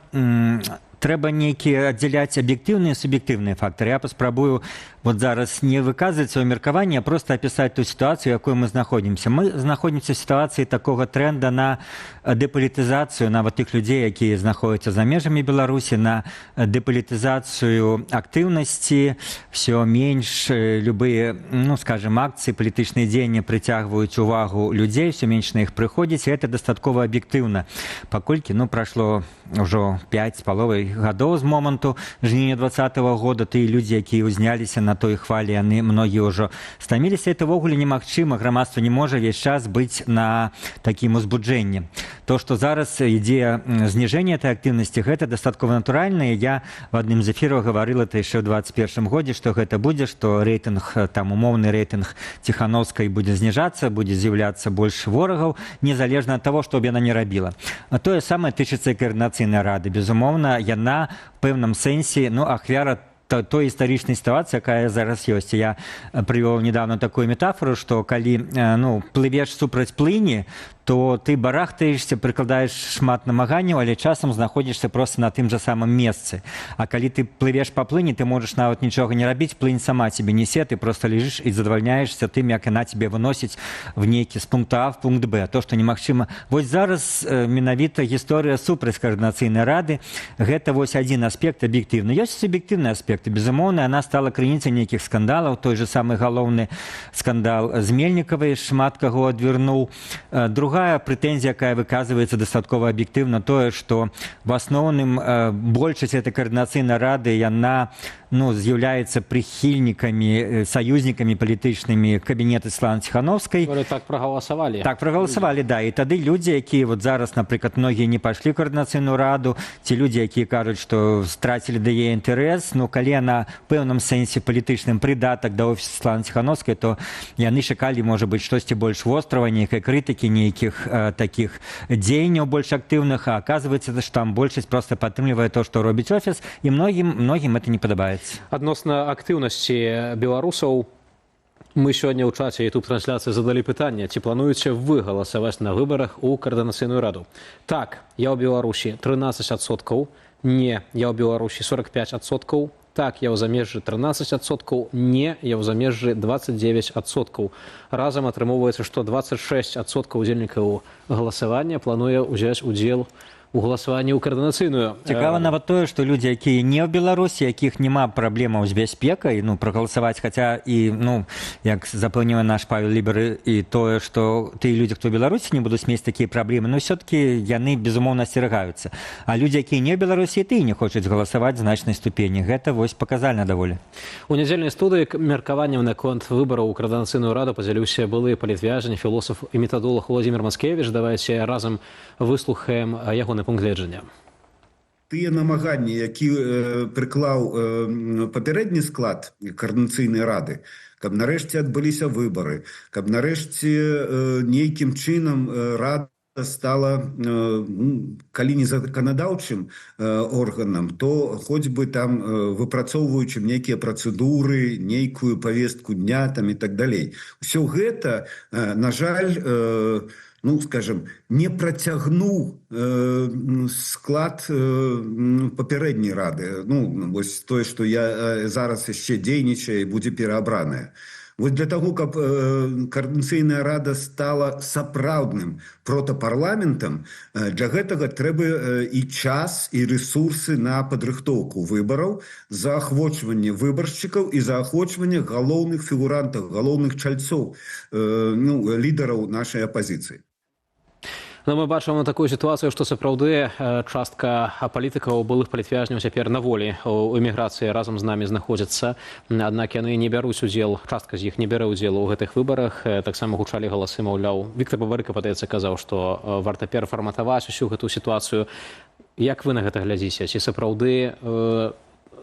трэба нейкія аддзяляць аб'ектыўныя і суб'ектыўныя фактары. Я паспрабую вот зараз не выказваць сваё меркаванне, а проста апісаць ту сітуацыю, якой мы знаходзімся. Мы знаходзімся ў сітуацыі такога трэнда на дэпалітызацыю нават тых людзей, якія знаходзяцца за межамі Беларусі, на дэпалітызацыю актыўнасці. Всё менш любыя, ну, скажем, акцыі, палітычныя дзеянні прыцягваюць увагу людзей, всё менш на іх прыходзіць, і гэта дастаткова аб'ектыўна. Паколькі, ну, прайшло ўжо 5 з паловай гадоў з моманту жніўня 20-го года, тыя людзі, якія ўзняліся на той хвалі, яны многія ўжо стаміліся. Это ввогуле немагчыма. Грамадства не можа весь час быць на такім узбуджэнні. То, што зараз ідзе зніжэнне этой актыўнасці, гэта дастаткова натуральна. Я в адным з эфіраў гаварыла это яшчэ ў 21-м годзе, што гэта будзе, што рэйтынг, там умоўны рэйтынг Ціханаўскай будзе зніжацца, будзе з'яўляцца больш ворагаў, незалежна ад таго, што б яна не рабіла. А тое самае тычыцца Коордынацыйнай рады. Безумоўна, яна в пэўным сэнсе, ну, ахвяра той гістарычнай сітуацыі, якая зараз ёсць. Я прывёў недавно такую метафору, што калі, ну, плывеш супраць плыні, то ты барахтаешься, прыкладаеш шмат намаганняў, але часам знаходзішся проста на тым жа самым месцы. А калі ты плывеш па плыні, ты можаш нават нічога не рабіць, плынь сама цябе несе, ты проста лежиш і задавальняешься тым, як яна цябе выносіць в нейкі з пункта А в пункт Б. То, што немагчыма. Вось зараз менавіта гісторыя супраць Коордынацыйнай рады, гэта вось адзін аспект аб'ектыўны. Ёсць суб'ектыўны аспект. Безумоўна, яна стала крыніцай нейкіх скандалаў. Той же самы галоўны скандал з Мельнікавай шмат каго адвярнуў. Другая прэтэнзія, якая выказваецца дастаткова аб'ектыўна, тое, што в асноўным большасць этой Коордынацыйнай рады, яна ну, з'яўляецца прыхільнікамі, саюзнікамі палітычнымі кабінета Светланы Ціхановскай. Так прагаласавалі. Так прагаласавалі, да. І тады людзі, якія вот зараз, напрыклад, многія не пайшлі ў каардынацыйную раду, ці людзі, якія кажуць, што страцілі да яе інтарэс, ну, калі яна в пэўным сэнсе палітычным прыдатак да офісу Светланы Ціхановскай, то яны чакалі, можа быць, штосьці больш вострава, нейкай крытыкі, нейкіх такіх дзеянняў больш актыўных, а аказваецца, што там большасць проста падтрымлівае то, што робіць офіс, і многім это не падабаецца. Адносна актыўнасці беларусаў, мы сегодня ў чаце YouTube-трансляцыі задалі пытанне, ці плануеце вы галасаваць на выбарах у Координационную раду. Так, я ў Беларусі 13%, не, я ў Беларусі 45%, так, я ў замежжы 13%, не, я ў замежжы 29%. Разам атрымоўваецца, што 26% удзельнікаў галасавання плануе ўзяць удзел у галасаванні ў каардынацыйную. Цікава нават тое, што людзі, якія не ў Беларусі, якіх няма праблемаў з бяспекай, ну, прагаласаваць, хаця і, ну, як запэўнівае наш Павел Лібер, і тое, што тыя людзі, хто ў Беларусі, не будуць мець такія праблемы, но ўсё-такі яны, безумоўна, асцерагаюцца. А людзі, якія не ў Беларусі, тыя не хочуць галасаваць в значнай ступені. Гэта вось паказальна даволі. У нядзельнай студыі меркаваннем наконт выбараў у Координацыйную раду падзяліўся былы палітвязень, філосаф і метадолог Владимир Маскевич. Давайце разам выслухаем ягоны пункт гледжання. Тыя намаганні, які прыклаў папярэдні склад Координацыйнай рады, каб нарэшце адбыліся выбары, каб нарэшце нейкім чынам рада стала, калі не заканадаўчым органам, то хоць бы там выпрацоўваючым нейкія працэдуры, нейкую повестку дня там і так далей. Усё гэта, на жаль, ну, скажем, не працягнуў склад папярэдняй рады. Ну, вось тое, што я зараз яшчэ дзейнічае і будзе пераабраная. Вось для таго, каб Координацыйная рада стала сапраўдным протапарламентам, для гэтага трэба і час, і рэсурсы на падрыхтоўку выбараў, заахвочванне выбаршчыкаў і заахвочванне галоўных фігурантаў, галоўных чальцоў, лідараў нашай апазіцыі. Но мы бачым такую сітуацыю, што сапраўды частка палітыкаў, былых палітвязняў цяпер на волі у эміграцыі разам з намі знаходзяцца. Аднак яны не бяруць удзел, частка з іх не бярэ ўдзелу ў гэтых выбарах. Таксама гучалі галасы, маўляў, Віктор Бабарыка, падаецца, казаў, што варта перафарматаваць усю гэтую сітуацыю. Як вы на гэта глядзіце? Ці сапраўды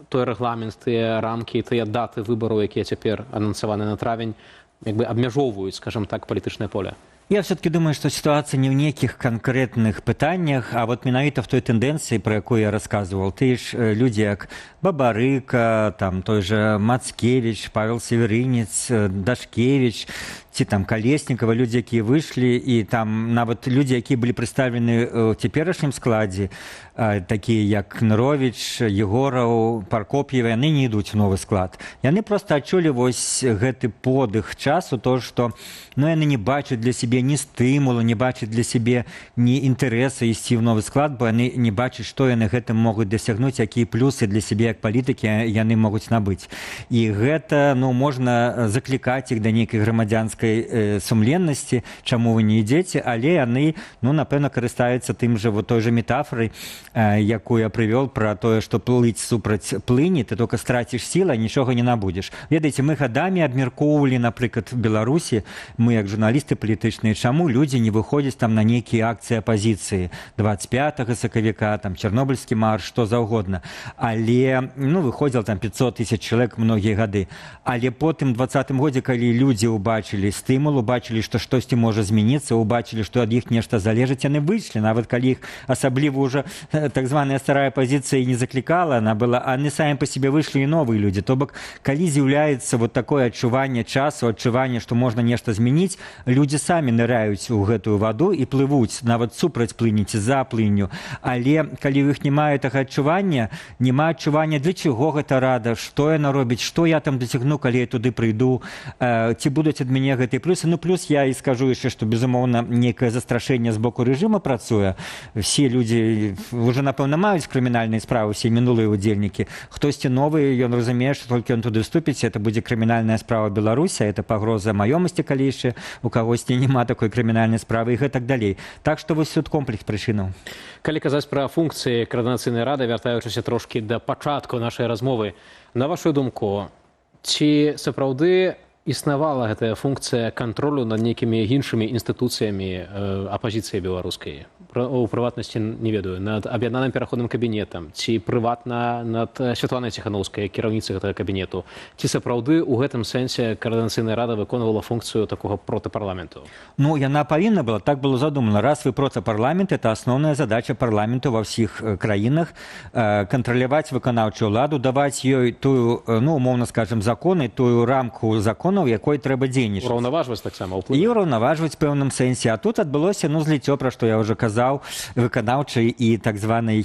той рэгламент, тыя рамкі, тыя даты выбараў, якія цяпер анансаваны на травень, як бы абмяжоўваюць, скажем так, палітычнае поле? Я все-таки думаю, что ситуация не в неких конкретных пытаниях, а вот менавіта в той тенденции, про якую я рассказывал. Ты ж люди, как Бабарыка, там той же Мацкевич, Павел Северинец, Дашкевич, ці там Колеснікова, люди, якія выйшлі, і там нават люди, якія былі прадстаўлены ў цяперашнім складзе, такія як Кнырович, Егораў, Паркоп'ева, яны не ідуць у новы склад. Яны проста адчулі вось гэты подых часу, то, што яны не бачаць для сябе ні стымулу, не бачаць для сябе ні інтарэса ісці ў новы склад, бо яны не бачаць, што яны гэтым могуць дасягнуць, якія плюсы для сябе як палітыкі яны могуць набыць. І гэта, можна заклікаць іх да нейкай грамадзянскай сумленнасці, чаму вы не ідзеце, але яны, напэўна, карыстаюцца тым жа той жа метафорай, якую я прывёл пра тое, што плыць супраць плыні, ты толькі страціш сілы, а нічога не набудзеш. Ведаеце, мы гадамі абмяркоўвалі, напрыклад, в Беларусі, мы як журналісты палітычныя, чаму людзі не выходзяць там на нейкія акцыі апазіцыі 25 сакавіка, там Чарнобыльскі марш, што заўгодна. Але, выходзіла там 500 000 чалавек многія гады. Але потым 20-м годзе, калі людзі ўбачылі стымул, убачылі, што штосьці можа змяніцца, убачылі, што ад іх нешта залежыць, яны выйшлі, нават калі іх асабліва ўжо так званая старая пазіцыя не заклікала, она была, а не самі па сябе выйшлі і новыя людзі. То бок, калі з'яўляецца вот такое адчуванне часу, адчуванне, што можна нешта змяніць, людзі самі ныряюць у гэтую ваду і плывуць, нават супраць плыні ці за плынню. Але калі ў іх не мае такога адчування, няма адчування, для чаго гэта рада, што яна робіць, што я там дасягну, калі я туды прыйду, ці будуць ад мяне гэтыя плюсы. Плюс я і скажу яшчэ, што, безумоўна, некае застрашэнне з боку рэжыма працуе. Все людзі уже, напэўна, маюць крымінальныя справы, все мінулыя удзельнікі. Хтосьці новы, ён разумее, што толькі ён туды вступіць, это будзе крымінальная справа Беларусі, это пагроза маёмасці, калі яшчэ у кагосьці няма такой крымінальнай справы і гэтак далей. Так што вось тут комплекс прычынаў. Калі казаць пра функцыі Координацыйнай рады, вяртаючыся трошкі да пачатку нашай размовы, на вашу думку, ці сапраўды існавала гэтая функцыя кантролю над нейкімі іншымі інстытуцыямі апазіцыі беларускай? У прыватнасці, не ведаю, над аб'яднаным пераходным кабінетам, ці прыватна над Святланай Ціханаўскай, кіраўніцай гэтага кабінету, ці сапраўды ў гэтым сэнсе Координацыйная рада выконвала функцыю такога протыпарламенту? Ну, яна павінна была, так было задумано. Раз вы протыпарламент, это основная задача парламенту ва ўсіх краінах, кантраляваць выканаўчую ўладу, даваць ёй тую, ну, умоўна скажем, законы, тую рамку законаў, якой трэба дзейнічаць. Ураўнаважваць таксама ўплыў. І ўраўнаважваць в пэўным сэнсе. А тут адбылося, ну, зліццё, пра што я ўжо казаў, выканаўчай і так званай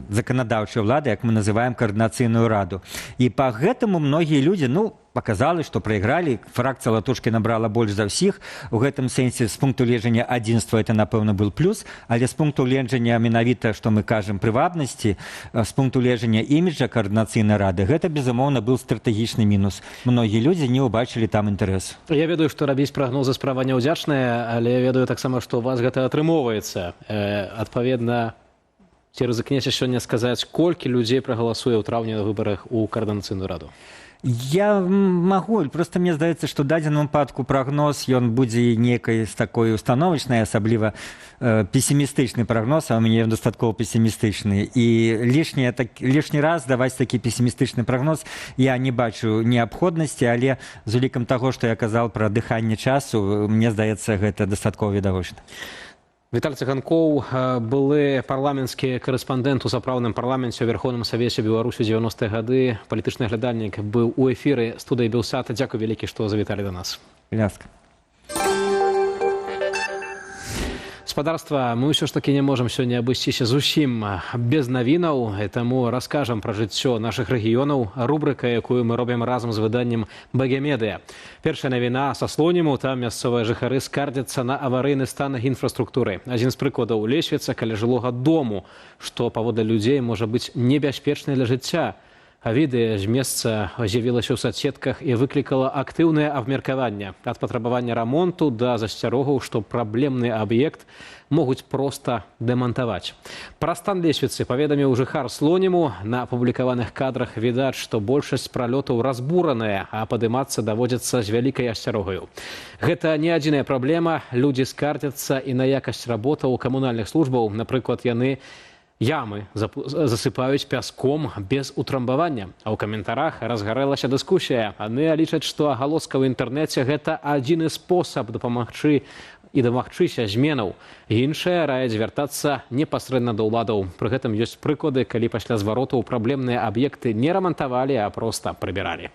заканадаўчай улады, як мы называем Координацыйную раду. І па гэтаму многія людзі, ну, показали, што прайгралі, фракцыя Латушкі набрала больш за ўсіх. У гэтым сэнсе з пункту гледжання адзінства это, напэўна, был плюс, але з пункту гледжання менавіта, што мы кажам, прывабнасці, з пункту гледжання іміджа Координацыйнай рады, гэта, безумоўна, был стратэгічны мінус. Многія людзі не ўбачылі там інтарэс. Я ведаю, што рабіць прагнозы справа няўдзячная, але я ведаю таксама, што у вас гэта атрымоўваецца. Адпаведна, ці рызыкнеце сёння сказаць, колькі людзей прагаласуе ў траўні на выбарах у Координацыйную раду? Я магу, просто мне здаецца, што ў дадзеным выпадку прагноз ён будзе некай з такой установачнай, асабліва пессімістычны прагноз, а ў мяне ён дастаткова пессімістычны. І лішні раз даваць такі пессімістычны прагноз я не бачу неабходнасці, але з улікам таго, што я казаў пра дыханне часу, мне здаецца, гэта дастаткова відавочна. Віталь Цыганкоў, былы парламенtsкі корэспандэнт у сапраўдным парламенце ў Верховным Савеце Беларусі 90-е гады, палітычны глядальнік, быў у эфіры студыі Белсат. Дзякуй вялікі, што завіталі да нас. Ляска. Гаспадарства, мы ўсё ж такі не можам сёння абысціся зусім без навінаў, і таму раскажам пра жыццё нашых рэгіёнаў, рубрыка, якую мы робім разам з выданнем БГ-медыя. Першая навіна са Слоніму, там мясцовыя жыхары скардзяцца на аварыйны стан інфраструктуры. Адзін з прыкладаў лесвіца каля жылога дому, што паводле людзей можа быць небяспечнай для жыцця. А відэа з месца з'явілася ў соцсетках і выклікала актыўнае абмеркаванне ад патрабавання рамонту да засцярогаў, што праблемны аб'ект могуць проста дэмантаваць. Пра стан лесвіцы паведаміў жыхар Слоніму. На апублікаваных кадрах відаць, што большасць пралётаў разбураная, а падымацца даводзіцца з вялікай асцярогаю. Гэта не адзіная праблема. Людзі скардзяцца і на якасць работаў камунальных службаў. Напрыклад, яны ямы засыпаюць пяском без утрамбавання. А ў каментарах разгарэлася дыскусія. Адны лічаць, што агалоска ў інтэрнэце гэта адзіны спосаб дапамагчы і дамагчыся зменаў. Іншыя раяць звяртацца непасрэдна да ўладаў. Пры гэтым ёсць прыклады, калі пасля зваротаў праблемныя аб'екты не рамантавалі, а проста прыбіралі.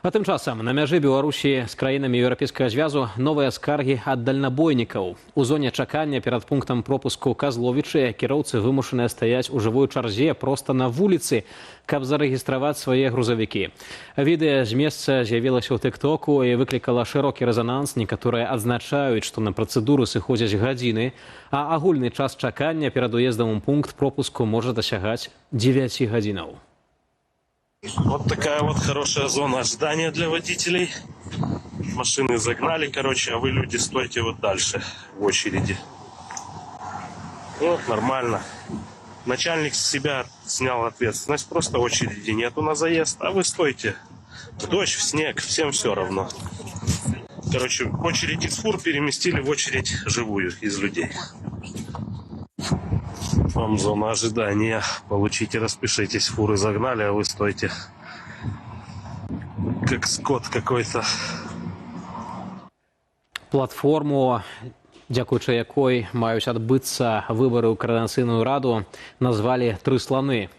А тым часам на мяжы Беларусі з краінамі Еўрапейскага звязу новыя скаргі ад дальнабойнікаў. У зоне чакання перад пунктам пропуску Казловічы кіроўцы вымушаныя стаяць у жывой чарзе проста на вуліцы, каб зарэгістраваць свае грузавікі. Відэа з месца з'явілася ў тык-току і выклікала шырокі рэзананс. Некаторыя адзначаюць, што на працэдуры сыходзяць гадзіны, а агульны час чакання перад уездам у пункт пропуску можа дасягаць 9 гадзінаў. Вот такая вот хорошая зона ожидания для водителей. Машины загнали, короче, а вы, люди, стойте вот дальше в очереди. Вот, нормально. Начальник с себя снял ответственность, просто очереди нету на заезд, а вы стойте. В дождь, в снег, всем все равно. Короче, очередь из фур переместили в очередь живую из людей. Вам зона ожидания. Получите, распишитесь. Фуры загнали, а вы стойте. Как скот какой-то. Платформу, дзякуючы якой маюць адбыцца выбары ў Координацыйную раду, назвалі «Тры сланы».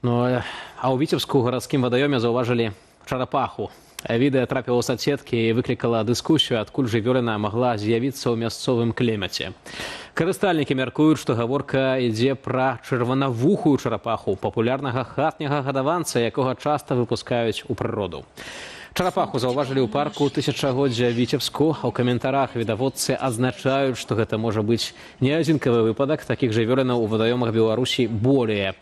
А ў Віцебску гарадскім вадаёме заўважылі чарапаху. Відэа трапіла ў соцсеткі і выклікала дыскусію, адкуль жывёліна магла з'явіцца ў мясцовым клімаце. Карыстальнікі мяркуюць, што гаворка ідзе пра чырванавухую чарапаху, папулярнага хатняга гадаванца, якога часта выпускаюць у прыроду. Чарапаху заўважылі ў парку тысячагоддзя Віцебску. У каментарах відавочцы адзначаюць, што гэта можа быць не адзінкавы выпадак. Такіх жывёлінаў у вадаёмах Беларусі более.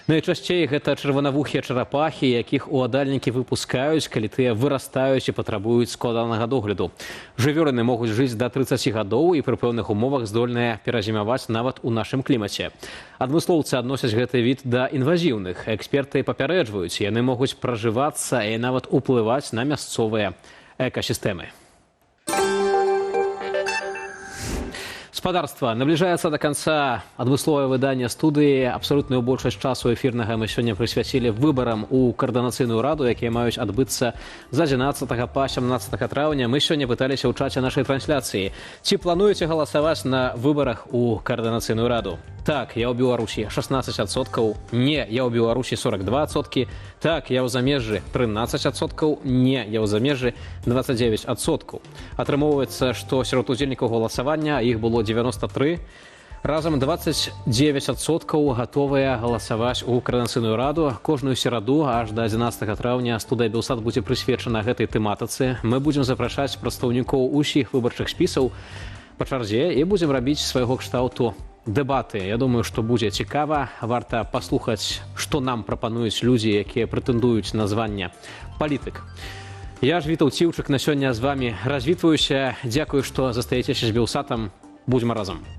Найчасцей гэта чырванавухія чарапахі, якіх уладальнікі выпускаюць, калі тыя вырастаюць і патрабуюць складанага догляду. Жывёліны могуць жыць да 30 гадоў і пры пэўных умовах здольныя перазімаваць нават у нашым клімаце. Адмыслоўцы адносяць гэты від да інвазіўных. Эксперты папярэджваюць, яны могуць пражывацца і нават уплываць на мясцовыя экасістэмы. Спадарства, наближается до конца адмысловае выданне студыі. Абсалютную большасць часу эфірнага мы сёння прысвяцілі выбарам у каардынацыйную раду, якія маюць адбыцца з 11 па 17 траўня. Мы сёння пыталіся ў чаце нашай трансляцыі. Ці плануеце галасаваць на выбарах у каардынацыйную раду? Так, я ў Беларусі 16%, не, я ў Беларусі 42%, так, я ў замежжы 13%, не, я ў замежжы 29%. Атрымоўваецца, што сярод удзельнікаў галасавання іх было 93, разам 29% гатовыя галасаваць у каардынацыйную раду. Кожную сераду аж да 11 траўня студыя Белсат будзе прысвечана гэтай тэматыцы. Мы будзем запрашаць прадстаўнікоў усіх выбарчых спісаў па чарзе і будзем рабіць свайго кшталту дэбаты. Я думаю, што будзе цікава. Варта паслухаць, што нам прапануюць людзі, якія прэтэндуюць на званне палітык. Я ж Вітаў Ціўчык на сёння з вамі развітваюся. Дзякую, што застаецеся з Белсатам. Будзьма разам.